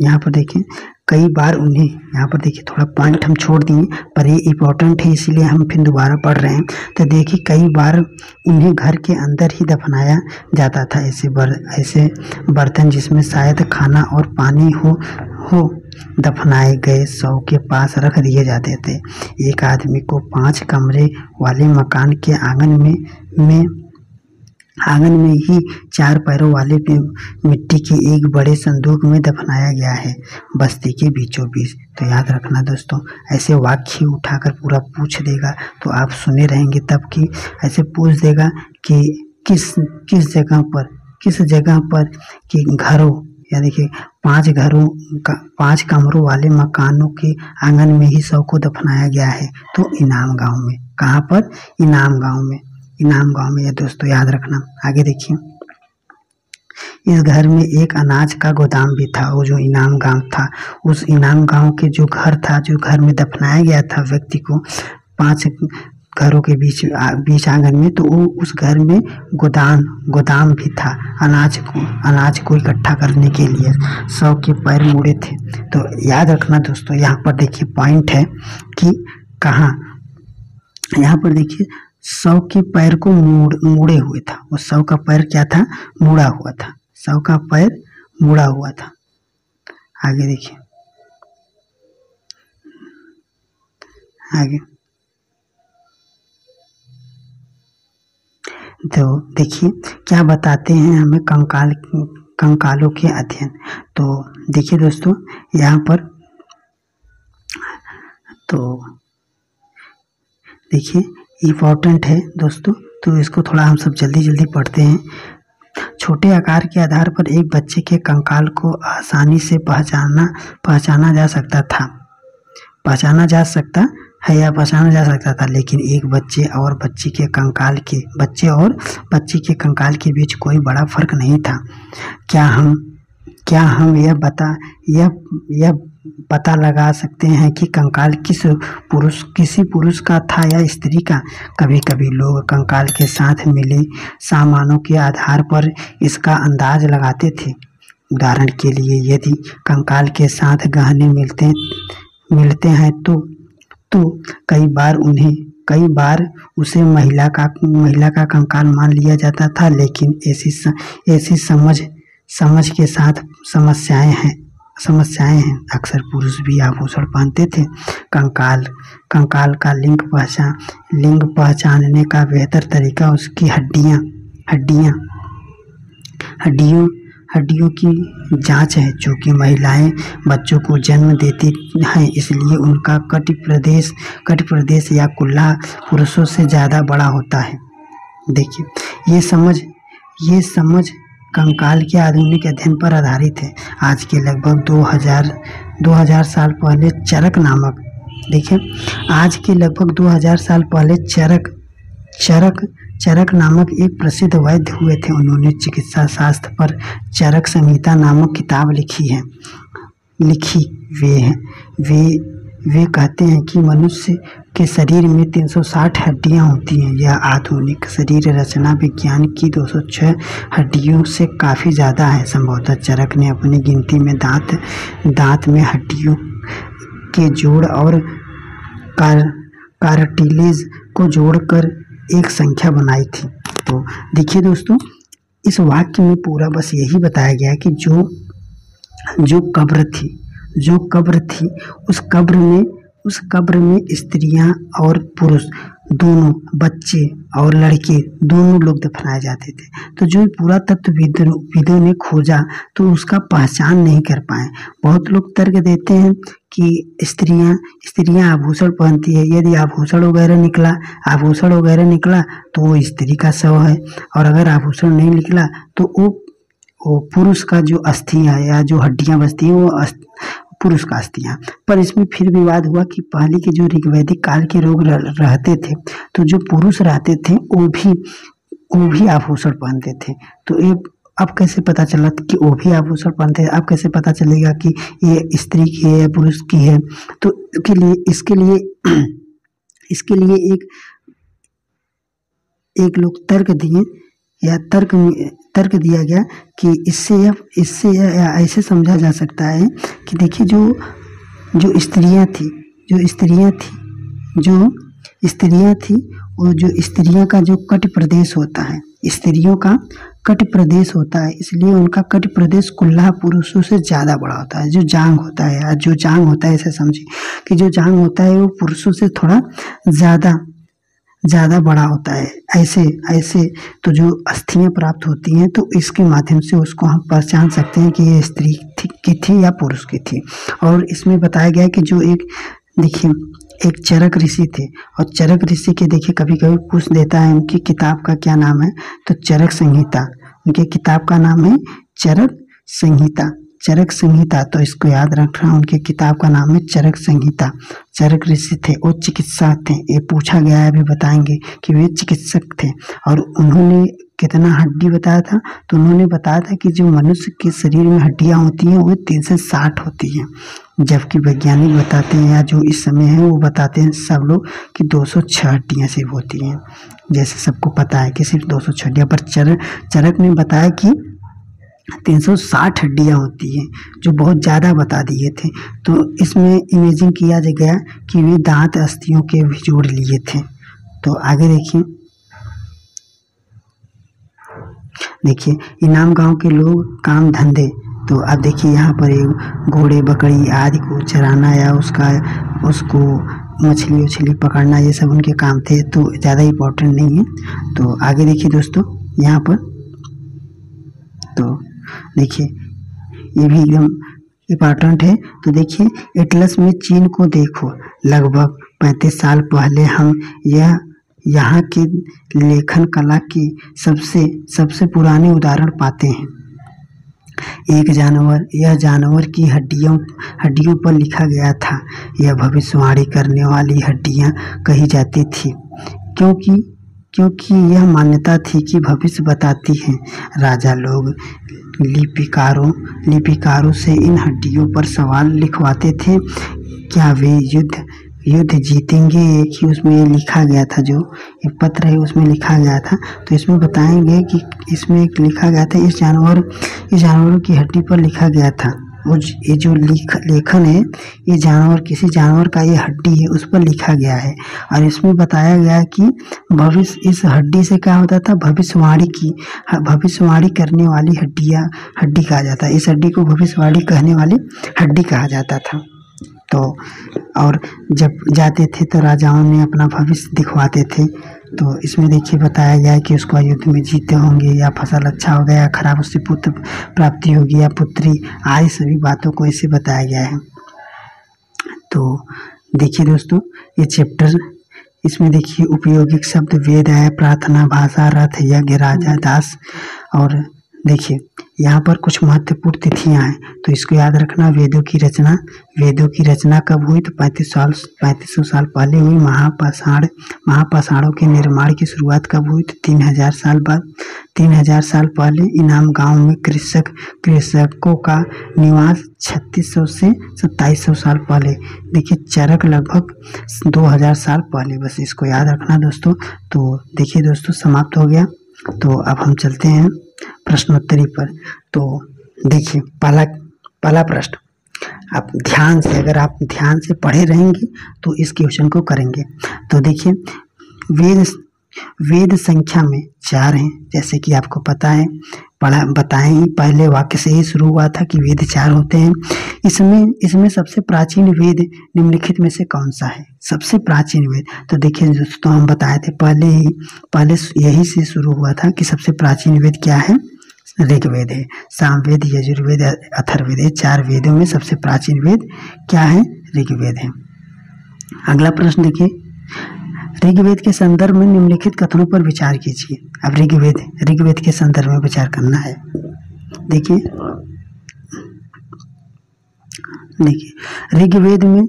यहाँ पर देखिए कई बार उन्हें, यहाँ पर देखिए थोड़ा पॉइंट हम छोड़ दिए पर ये इम्पोर्टेंट है इसीलिए हम फिर दोबारा पढ़ रहे हैं। तो देखिए कई बार उन्हें घर के अंदर ही दफनाया जाता था। ऐसे बर्तन जिसमें शायद खाना और पानी हो दफनाए गए शव के पास रख दिए जाते थे। एक आदमी को 5 कमरे वाले मकान के आंगन में ही 4 पैरों वाले मिट्टी के एक बड़े संदूक में दफनाया गया है, बस्ती के बीचों बीच। तो याद रखना दोस्तों, ऐसे वाक्य उठाकर पूरा पूछ देगा तो आप सुने रहेंगे तब कि ऐसे पूछ देगा कि किस जगह पर कि घरों, या देखिए 5 कमरों वाले मकानों के आंगन में ही शव को दफनाया गया है। तो इनाम गांव में, कहाँ पर? इनाम गांव में। ये दोस्तों याद रखना। आगे देखिए, इस घर में एक अनाज का गोदाम भी था। वो जो इनाम गांव था, उस इनाम गांव के जो घर में दफनाया गया था व्यक्ति को 5 घरों के बीच आंगन में, तो वो उस घर में गोदाम भी था। अनाज को इकट्ठा करने के लिए शव के पैर मुड़े थे। तो याद रखना दोस्तों, यहाँ पर देखिए पॉइंट है कि कहाँ, यहाँ पर देखिए शव के पैर को मुड़े हुए था। वो शव का पैर क्या था? मुड़ा हुआ था। शव का पैर मुड़ा हुआ था। आगे देखिए, आगे तो देखिए क्या बताते हैं हमें कंकालों के अध्ययन। तो देखिए दोस्तों, यहाँ पर तो देखिए इम्पोर्टेंट है दोस्तों, तो इसको थोड़ा हम सब जल्दी पढ़ते हैं। छोटे आकार के आधार पर एक बच्चे के कंकाल को आसानी से पहचाना जा सकता था, लेकिन एक बच्चे और बच्ची के कंकाल के बीच कोई बड़ा फर्क नहीं था। क्या हम यह पता लगा सकते हैं कि कंकाल किसी पुरुष का था या स्त्री का? कभी कभी लोग कंकाल के साथ मिले सामानों के आधार पर इसका अंदाज लगाते थे। उदाहरण के लिए, यदि कंकाल के साथ गहने मिलते हैं तो कई बार उसे महिला का कंकाल मान लिया जाता था, लेकिन ऐसी समझ के साथ समस्याएं हैं। अक्सर पुरुष भी आभूषण पहनते थे। कंकाल का लिंग पहचानने का बेहतर तरीका उसकी हड्डियों की जांच है। चूंकि महिलाएं बच्चों को जन्म देती हैं, इसलिए उनका कटी प्रदेश या कुल्ला पुरुषों से ज़्यादा बड़ा होता है। देखिए ये समझ कंकाल के आधुनिक अध्ययन पर आधारित है। आज के लगभग 2000 साल पहले चरक नामक, देखिए आज के लगभग 2000 साल पहले चरक नामक एक प्रसिद्ध वैद्य हुए थे। उन्होंने चिकित्सा शास्त्र पर चरक संहिता नामक किताब लिखी। वे कहते हैं कि मनुष्य के शरीर में 360 हड्डियां होती हैं। यह आधुनिक शरीर रचना विज्ञान की 206 हड्डियों से काफ़ी ज़्यादा है। संभवतः चरक ने अपनी गिनती में दांत में हड्डियों के जोड़ और कार्टिलेज को जोड़कर एक संख्या बनाई थी। तो देखिए दोस्तों, इस वाक्य में पूरा बस यही बताया गया कि जो कब्र थी उस कब्र में स्त्रियां और पुरुष दोनों, बच्चे और लड़के दोनों लोग दफनाए जाते थे। तो जो पुरातत्वविदों ने खोजा तो उसका पहचान नहीं कर पाए। बहुत लोग तर्क देते हैं कि स्त्रियां आभूषण पहनती है। यदि आभूषण वगैरह निकला तो वो स्त्री का शव है, और अगर आभूषण नहीं निकला तो वो पुरुष का जो अस्थियां या जो हड्डियां बचती हैं वो पुरुष का अस्थियां। पर इसमें फिर विवाद हुआ कि पहले के जो ऋग्वैदिक काल के लोग रहते थे तो जो पुरुष रहते थे वो भी आभूषण पहनते थे। तो अब कैसे पता चला कि वो भी आभूषण पहनते हैं? अब कैसे पता चलेगा कि ये स्त्री की है या पुरुष की है? तो इसके लिए एक लोग तर्क दिए या तर्क दिया गया कि इससे ऐसे समझा जा सकता है कि देखिए जो स्त्रियां थी वो जो स्त्रियों का जो कट प्रदेश होता है, स्त्रियों का कट प्रदेश होता है, इसलिए उनका कट प्रदेश कुल्ला पुरुषों से ज़्यादा बड़ा होता है। जो जांग होता है ऐसे समझिए कि जो जांग होता है वो पुरुषों से थोड़ा ज़्यादा बड़ा होता है। ऐसे तो जो अस्थियां प्राप्त होती हैं तो इसके माध्यम से उसको हम पहचान सकते हैं कि ये स्त्री की थी या पुरुष की थी। और इसमें बताया गया है कि जो एक चरक ऋषि थे, और चरक ऋषि के देखिए कभी कभी पूछ देता है उनकी किताब का क्या नाम है, तो चरक संहिता। उनकी किताब का नाम है चरक संहिता। तो इसको याद रखना, उनकी किताब का नाम है चरक संहिता। चरक ऋषि थे, वो चिकित्सक थे। ये पूछा गया है, अभी बताएंगे कि वे चिकित्सक थे। और उन्होंने कितना हड्डी बताया था? तो उन्होंने बताया था कि जो मनुष्य के शरीर में हड्डियां होती हैं वो 3 से 60 होती हैं, जबकि वैज्ञानिक बताते हैं या जो इस समय है वो बताते हैं सब लोग कि 206 हड्डियां सिर्फ होती हैं। जैसे सबको पता है कि सिर्फ 206 हड्डियां, पर चरक ने बताया कि 360 हड्डियां होती हैं, जो बहुत ज़्यादा बता दिए थे। तो इसमें इमेजिंग किया गया कि वे दांत अस्थियों के भी जोड़ लिए थे। तो आगे देखिए इनाम गांव के लोग काम धंधे। तो अब देखिए यहाँ पर एक घोड़े बकरी आदि को चराना या उसको मछली उछली पकड़ना, ये सब उनके काम थे, तो ज़्यादा इम्पोर्टेंट नहीं है। तो आगे देखिए दोस्तों, यहाँ पर तो देखिए ये भी एकदम इम्पोर्टेंट है। तो देखिए एटलस में चीन को देखो, लगभग 35 साल पहले हम यहाँ के लेखन कला की सबसे पुराने उदाहरण पाते हैं। यह जानवर की हड्डियों पर लिखा गया था। यह भविष्यवाणी करने वाली हड्डियां कही जाती थी, क्योंकि यह मान्यता थी कि भविष्य बताती हैं। राजा लोग लिपिकारों से इन हड्डियों पर सवाल लिखवाते थे, क्या वे युद्ध जीतेंगे। एक ही उसमें ये लिखा गया था, जो ये पत्र है उसमें लिखा गया था। तो इसमें बताएंगे कि इसमें एक लिखा गया था, इस जानवरों की हड्डी पर लिखा गया था। वो ये जो लेखन है, ये किसी जानवर का ये हड्डी है, उस पर लिखा गया है। और इसमें बताया गया कि भविष्य इस हड्डी से क्या होता था, भविष्यवाणी करने वाली हड्डी कहा जाता है। इस हड्डी को भविष्यवाणी कहने वाली हड्डी कहा जाता था। तो और जब जाते थे तो राजाओं ने अपना भविष्य दिखवाते थे। तो इसमें देखिए बताया गया है कि उसको युद्ध में जीते होंगे, या फसल अच्छा हो गया, खराब उससे पुत्र प्राप्ति होगी या पुत्री, आदि सभी बातों को इसे बताया गया है। तो देखिए दोस्तों, ये इसमें देखिए उपयोगिक शब्द वेद है, प्रार्थना, भाषा, रथ, यज्ञ, राजा, दास। और देखिए यहाँ पर कुछ महत्वपूर्ण तिथियां हैं, तो इसको याद रखना। वेदों की रचना कब हुई? तो 3500 साल पहले हुई। महापाषाणों के निर्माण की शुरुआत कब हुई? तो 3000 साल बाद, 3000 साल पहले। इनाम गांव में कृषकों का निवास 3600 से 2700 साल पहले। देखिए चरक लगभग 2000 साल पहले। बस इसको याद रखना दोस्तों। तो देखिए दोस्तों समाप्त हो गया। तो अब हम चलते हैं प्रश्नोत्तरी पर। तो देखिए पहला प्रश्न, अगर आप ध्यान से पढ़े रहेंगे तो इस क्वेश्चन को करेंगे। तो देखिए वेद संख्या में 4 हैं, जैसे कि आपको पता है, बताएं ही, पहले वाक्य से ही शुरू हुआ था कि वेद 4 होते हैं। इसमें सबसे प्राचीन वेद निम्नलिखित में से कौन सा है? सबसे प्राचीन वेद, तो देखिए दोस्तों हम बताए थे पहले यही से शुरू हुआ था कि सबसे प्राचीन वेद क्या है? ऋग्वेद है। सामवेद, यजुर्वेद, अथर्ववेद, ये 4 वेदों में सबसे प्राचीन वेद क्या है? ऋग्वेद है। अगला प्रश्न देखिए, ऋग्वेद के संदर्भ में निम्नलिखित कथनों पर विचार कीजिए। अब ऋग्वेद के संदर्भ में विचार करना है। देखिए ऋग्वेद में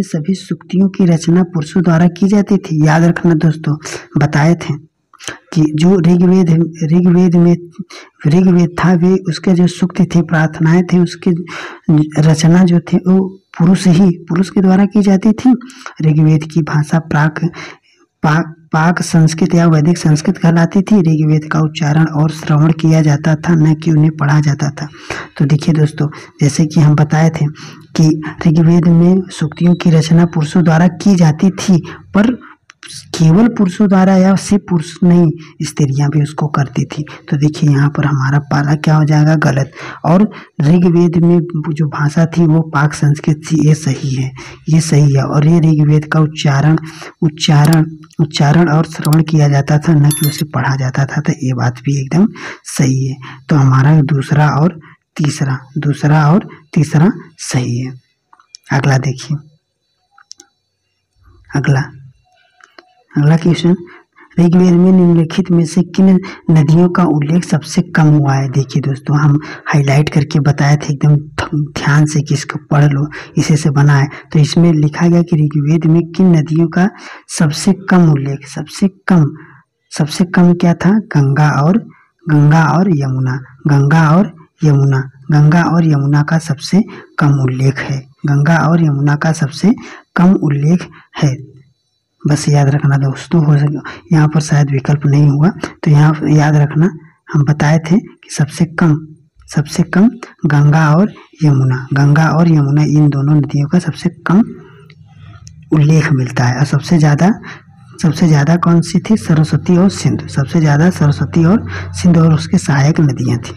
सभी सूक्तियों की रचना पुरुषों द्वारा की जाती थी। याद रखना दोस्तों, बताए थे कि जो ऋग्वेद था, वे उसके जो सूक्ति थे, प्रार्थनाएं थे, उसके रचना जो थे वो पुरुष के द्वारा की जाती थी। ऋग्वेद की भाषा पाक संस्कृत या वैदिक संस्कृत कहलाती थी। ऋग्वेद का उच्चारण और श्रवण किया जाता था, न कि उन्हें पढ़ा जाता था। तो देखिए दोस्तों, जैसे कि हम बताए थे कि ऋग्वेद में सूक्तियों की रचना पुरुषों द्वारा की जाती थी, पर केवल पुरुषों द्वारा, या सिर्फ पुरुष नहीं, स्त्रियां भी उसको करती थी। तो देखिए यहाँ पर हमारा पहला क्या हो जाएगा? गलत। और ऋग्वेद में जो भाषा थी वो पाक संस्कृत थी, ये सही है। और ये ऋग्वेद का उच्चारण और श्रवण किया जाता था, न कि उसे पढ़ा जाता था। तो ये बात भी एकदम सही है। तो हमारा दूसरा और तीसरा सही है। अगला देखिए, अगला क्वेश्चन, ऋग्वेद में निम्नलिखित में से किन नदियों का उल्लेख सबसे कम हुआ है? देखिए दोस्तों, हम हाईलाइट करके बताए थे एकदम ध्यान से कि इसको पढ़ लो, इसे से बना है। तो इसमें लिखा गया कि ऋग्वेद में किन नदियों का सबसे कम उल्लेख, सबसे कम क्या था? गंगा और यमुना। गंगा और यमुना का सबसे कम उल्लेख है। गंगा और यमुना का सबसे कम उल्लेख है। बस याद रखना दोस्तों, हो सके यहाँ पर शायद विकल्प नहीं हुआ, तो यहाँ याद रखना, हम बताए थे कि सबसे कम गंगा और यमुना इन दोनों नदियों का सबसे कम उल्लेख मिलता है। और सबसे ज़्यादा कौन सी थी? सरस्वती और सिंधु। सबसे ज़्यादा सरस्वती और सिंधु और उसके सहायक नदियाँ थी।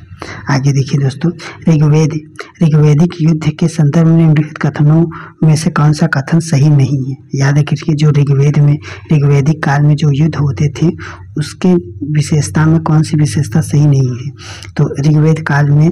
आगे देखिए दोस्तों, ऋग्वेदिक युद्ध के संदर्भ में निम्नलिखित कथनों में से कौन सा कथन सही नहीं है? याद रखिए, जो ऋग्वेदिक काल में जो युद्ध होते थे, उसके विशेषता में कौन सी विशेषता सही नहीं है? तो ऋग्वेद काल में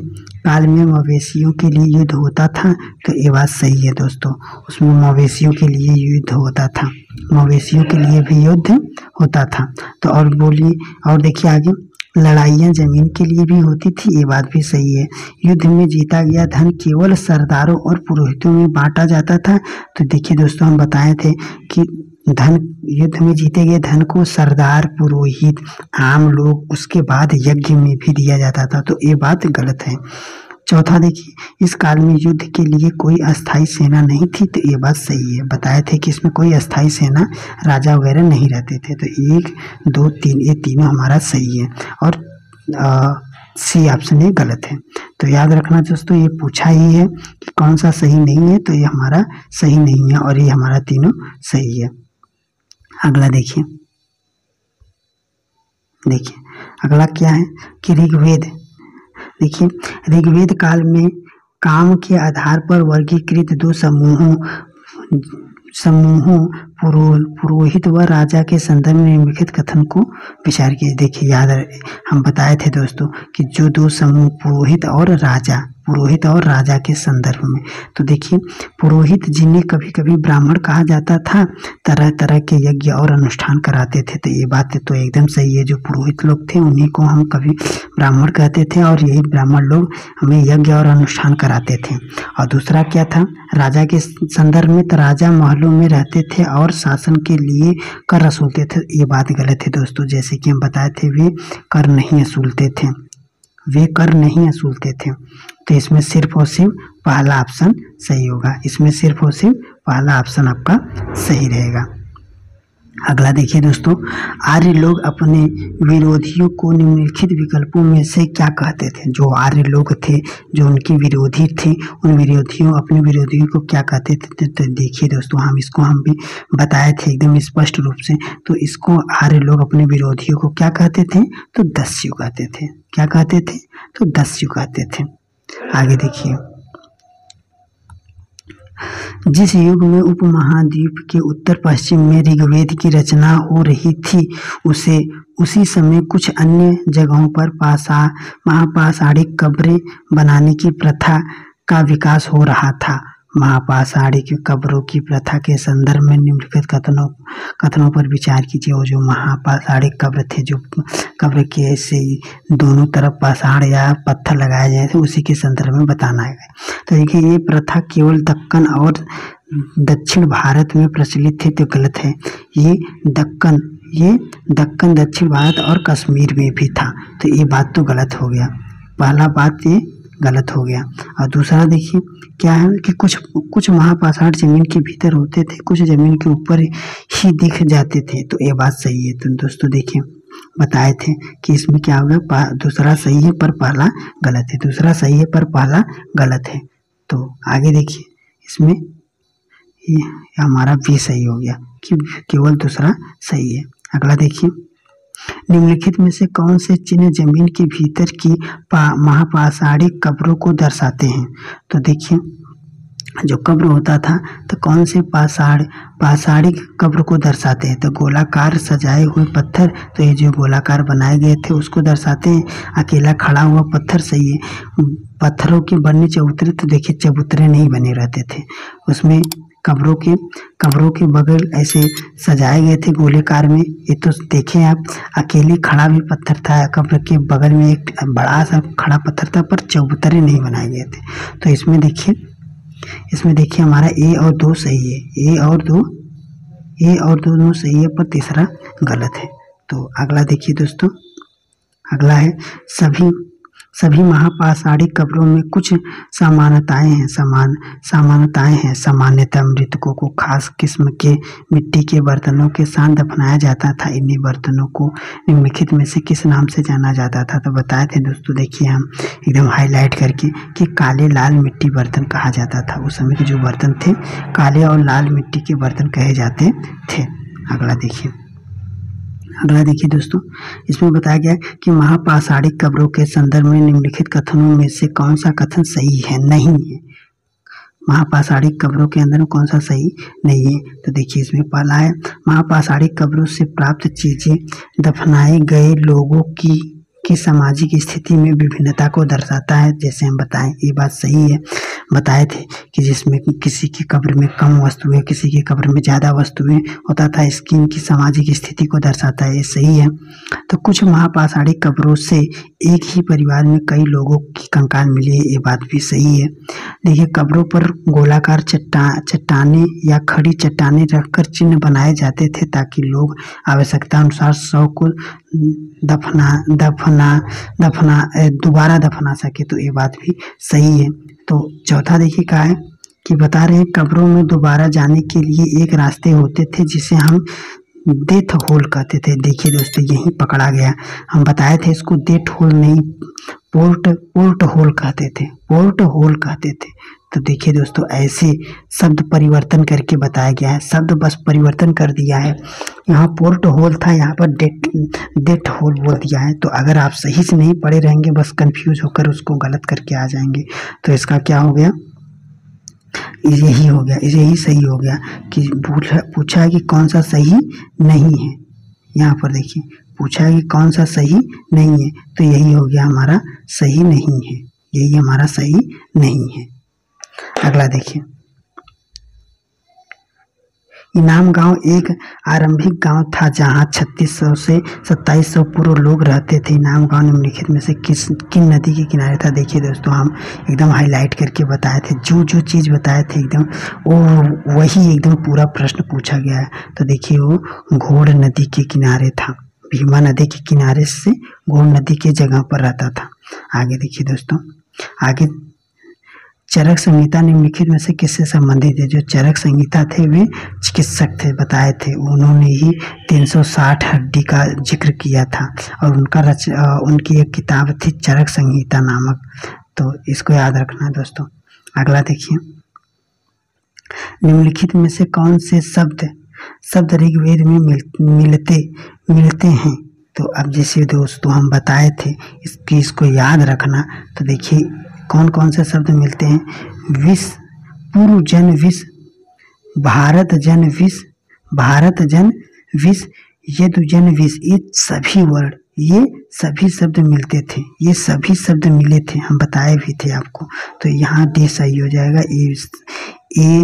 मवेशियों के लिए युद्ध होता था। तो ये बात सही है दोस्तों, उसमें मवेशियों के लिए युद्ध होता था, मवेशियों के लिए भी युद्ध होता था। तो और बोलिए, और देखिए आगे, लड़ाइयाँ जमीन के लिए भी होती थी। ये बात भी सही है। युद्ध में जीता गया धन केवल सरदारों और पुरोहितों में बांटा जाता था। तो देखिए दोस्तों, हम बताए थे कि युद्ध में जीते गए धन को सरदार, पुरोहित, आम लोग, उसके बाद यज्ञ में भी दिया जाता था। तो ये बात गलत है। चौथा देखिए, इस काल में युद्ध के लिए कोई अस्थायी सेना नहीं थी। तो ये बात सही है। बताए थे कि इसमें कोई अस्थायी सेना, राजा वगैरह नहीं रहते थे। तो 1, 2, 3 ये तीनों हमारा सही है। और सी ऑप्शन ये गलत है। तो याद रखना दोस्तों, ये पूछा ही है कि कौन सा सही नहीं है, तो ये हमारा सही नहीं है और ये हमारा तीनों सही है। अगला देखिए, अगला क्या है कि ऋग्वेद काल में काम के आधार पर वर्गीकृत 2 समूहों पुरोहित व राजा के संदर्भ में निम्नलिखित कथन को विचार किए। देखिए हम बताए थे दोस्तों कि जो 2 समूह पुरोहित और राजा, पुरोहित और राजा के संदर्भ में। तो देखिए, पुरोहित जिन्हें कभी कभी ब्राह्मण कहा जाता था, तरह तरह के यज्ञ और अनुष्ठान कराते थे। तो ये बात तो एकदम सही है, जो पुरोहित लोग थे उन्हीं को हम कभी ब्राह्मण कहते थे और यही ब्राह्मण लोग हमें यज्ञ और अनुष्ठान कराते थे। और दूसरा क्या था, राजा के संदर्भ में, तो राजा महलों में रहते थे और शासन के लिए कर वसूलते थे। ये बात गलत है दोस्तों, जैसे कि हम बताए थे वे कर नहीं वसूलते थे, वे कर नहीं वसूलते थे। तो इसमें सिर्फ और सिर्फ पहला ऑप्शन सही होगा, इसमें सिर्फ और सिर्फ पहला ऑप्शन आपका सही रहेगा। अगला देखिए दोस्तों, आर्य लोग अपने विरोधियों को निम्नलिखित विकल्पों में से क्या कहते थे। जो आर्य लोग थे, जो उनके विरोधी थे, उन अपने विरोधियों को क्या कहते थे। तो देखिए दोस्तों, हम भी बताए थे एकदम स्पष्ट रूप से। तो इसको आर्य लोग अपने विरोधियों को क्या कहते थे, तो दस्यु कहते थे। क्या कहते थे, तो दस्यु कहते थे। आगे देखिए, जिस युग में उपमहाद्वीप के उत्तर पश्चिम में ऋग्वेद की रचना हो रही थी, उसी समय कुछ अन्य जगहों पर महापाषाणिक कब्रें बनाने की प्रथा का विकास हो रहा था। महापाषाणिक कब्रों की प्रथा के संदर्भ में निम्नलिखित कथनों पर विचार कीजिए। और जो महापाषाणिक कब्र थे, जो कब्र के ऐसे दोनों तरफ पाषाण या पत्थर लगाए गए थे, उसी के संदर्भ में बताना है। तो देखिए, ये प्रथा केवल दक्कन और दक्षिण भारत में प्रचलित थी, तो गलत है। ये दक्कन दक्षिण भारत और कश्मीर में भी था, तो ये बात तो गलत हो गया। पहला बात ये गलत हो गया। और दूसरा देखिए क्या है कि कुछ महापाषाण जमीन के भीतर होते थे, कुछ जमीन के ऊपर ही दिख जाते थे, तो ये बात सही है। तो दोस्तों देखिए, बताए थे कि इसमें क्या होगा, दूसरा सही है पर पहला गलत है, दूसरा सही है पर पहला गलत है। तो आगे देखिए, इसमें ये हमारा भी सही हो गया कि केवल दूसरा सही है। अगला देखिए, निम्नलिखित में से कौन से चिन्ह जमीन के भीतर की महापाषाणिक कब्रों को दर्शाते हैं। तो देखिए, जो कब्र होता था तो कौन से पाषाणिक कब्र को दर्शाते हैं, तो गोलाकार सजाए हुए पत्थर, तो ये जो गोलाकार बनाए गए थे उसको दर्शाते हैं। अकेला खड़ा हुआ पत्थर सही है। पत्थरों के बनने चबूतरे, तो देखिए चबूतरे नहीं बने रहते थे उसमें, कब्रों के बगल ऐसे सजाए गए थे गोलेकार में। ये तो देखें आप, अकेले खड़ा भी पत्थर था, कब्र के बगल में एक बड़ा सा खड़ा पत्थर था, पर चबूतरे नहीं बनाए गए थे। तो इसमें देखिए हमारा ए और दो सही है, ए और दो दोनों सही है, पर तीसरा गलत है। तो अगला देखिए दोस्तों, अगला है सभी महापाषाणिक कब्रों में कुछ समानताएं हैं। सामान्यतः मृतकों को खास किस्म के मिट्टी के बर्तनों के साथ दफनाया जाता था। इन्हीं बर्तनों को निम्नलिखित में से किस नाम से जाना जाता था। तो बताए थे दोस्तों, देखिए हम एकदम हाईलाइट करके कि काले लाल मिट्टी बर्तन कहा जाता था। उस समय के जो बर्तन थे, काले और लाल मिट्टी के बर्तन कहे जाते थे। अगला देखिए दोस्तों, इसमें बताया गया कि महापाषाणिक कब्रों के संदर्भ में निम्नलिखित कथनों में से कौन सा कथन सही है, नहीं है। महापाषाणिक कब्रों के अंदर कौन सा सही नहीं है। तो देखिए, इसमें पहला है, महापाषाणिक कब्रों से प्राप्त चीजें दफनाए गए लोगों की सामाजिक स्थिति में विभिन्नता को दर्शाता है। जैसे हम बताएं, ये बात सही है। बताए थे कि जिसमें किसी की कब्र में कम वस्तुएं, किसी की कब्र में ज़्यादा वस्तुएं होता था, इसकी इनकी सामाजिक स्थिति को दर्शाता है, ये सही है। तो कुछ महापाषाणिक कब्रों से एक ही परिवार में कई लोगों की कंकाल मिली है, ये बात भी सही है। देखिए, कब्रों पर गोलाकार चट्टाने या खड़ी चट्टाने रखकर चिन्ह बनाए जाते थे, ताकि लोग आवश्यकता अनुसार शव को दोबारा दफना सके, तो ये बात भी सही है। तो चौथा देखिए क्या है कि बता रहे हैं, कब्रों में दोबारा जाने के लिए एक रास्ते होते थे जिसे हम डेथ होल कहते थे। देखिए दोस्तों, यही पकड़ा गया। हम बताए थे इसको डेथ होल नहीं, पोर्ट होल कहते थे। तो देखिए दोस्तों, ऐसे शब्द परिवर्तन करके बताया गया है, शब्द बस परिवर्तन कर दिया है। यहाँ पोर्ट होल था, यहाँ पर डेथ होल बोल दिया है। तो अगर आप सही से नहीं पढ़े रहेंगे, बस कंफ्यूज होकर उसको गलत करके आ जाएंगे, तो इसका क्या हो गया, यही सही हो गया कि पूछा है कि कौन सा सही नहीं है। यहाँ पर देखिए, पूछा है कि कौन सा सही नहीं है, तो यही हो गया हमारा सही नहीं है, यही हमारा सही नहीं है। अगला देखिए, इनाम गांव एक आरंभिक गांव था जहां 3600 से 2700 पूर्व लोग रहते थे। इनाम गांव निम्नलिखित में से किन नदी के किनारे था? देखिए दोस्तों, हम एकदम हाईलाइट करके बताए थे, जो चीज़ बताए थे एकदम वो वही एकदम पूरा प्रश्न पूछा गया है। तो देखिए, वो घोड़ नदी के किनारे था, भीमा नदी के किनारे से घोड़ नदी के जगह पर रहता था। आगे देखिए दोस्तों, आगे चरक संहिता निम्नलिखित में से किससे संबंधित है? जो चरक संहिता थे वे चिकित्सक थे, बताए थे, उन्होंने ही 360 हड्डी का जिक्र किया था और उनकी एक किताब थी चरक संहिता नामक। तो इसको याद रखना दोस्तों। अगला देखिए, निम्नलिखित में से कौन से शब्द ऋग्वेद में मिलते हैं? तो अब जैसे दोस्तों हम बताए थे, इसको याद रखना। तो देखिए, कौन कौन से शब्द मिलते हैं? विष, पूर्व जन विष, भारत जन विष, भारत जन विष, यदु जन विष, ये सभी वर्ड, ये सभी शब्द मिलते थे, ये सभी शब्द मिले थे, हम बताए भी थे आपको। तो यहाँ डी सही हो जाएगा, ए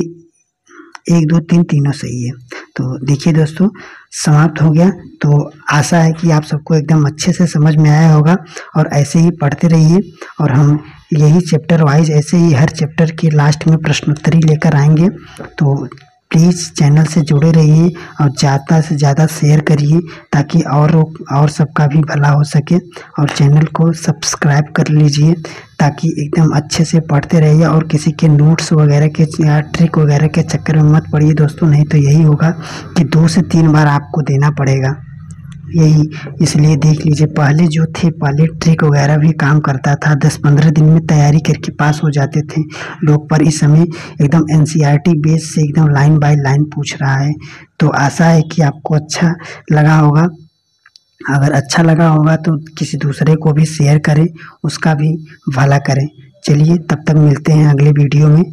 1 2 3 तीनों सही है। तो देखिए दोस्तों, समाप्त हो गया। तो आशा है कि आप सबको एकदम अच्छे से समझ में आया होगा और ऐसे ही पढ़ते रहिए और हम यही चैप्टर वाइज ऐसे ही हर चैप्टर के लास्ट में प्रश्नोत्तरी लेकर आएंगे। तो प्लीज़ चैनल से जुड़े रहिए और ज़्यादा से ज़्यादा शेयर करिए ताकि और सबका भी भला हो सके, और चैनल को सब्सक्राइब कर लीजिए ताकि एकदम अच्छे से पढ़ते रहिए और किसी के नोट्स वगैरह के या ट्रिक वगैरह के चक्कर में मत पड़िए दोस्तों, नहीं तो यही होगा कि 2 से 3 बार आपको देना पड़ेगा। यही इसलिए देख लीजिए, पहले जो थे, पहले ट्रिक वगैरह भी काम करता था, 10-15 दिन में तैयारी करके पास हो जाते थे लोग, पर इस समय एकदम NCERT बेस से एकदम लाइन बाय लाइन पूछ रहा है। तो आशा है कि आपको अच्छा लगा होगा। अगर अच्छा लगा होगा तो किसी दूसरे को भी शेयर करें, उसका भी भला करें। चलिए, तब तक मिलते हैं अगले वीडियो में।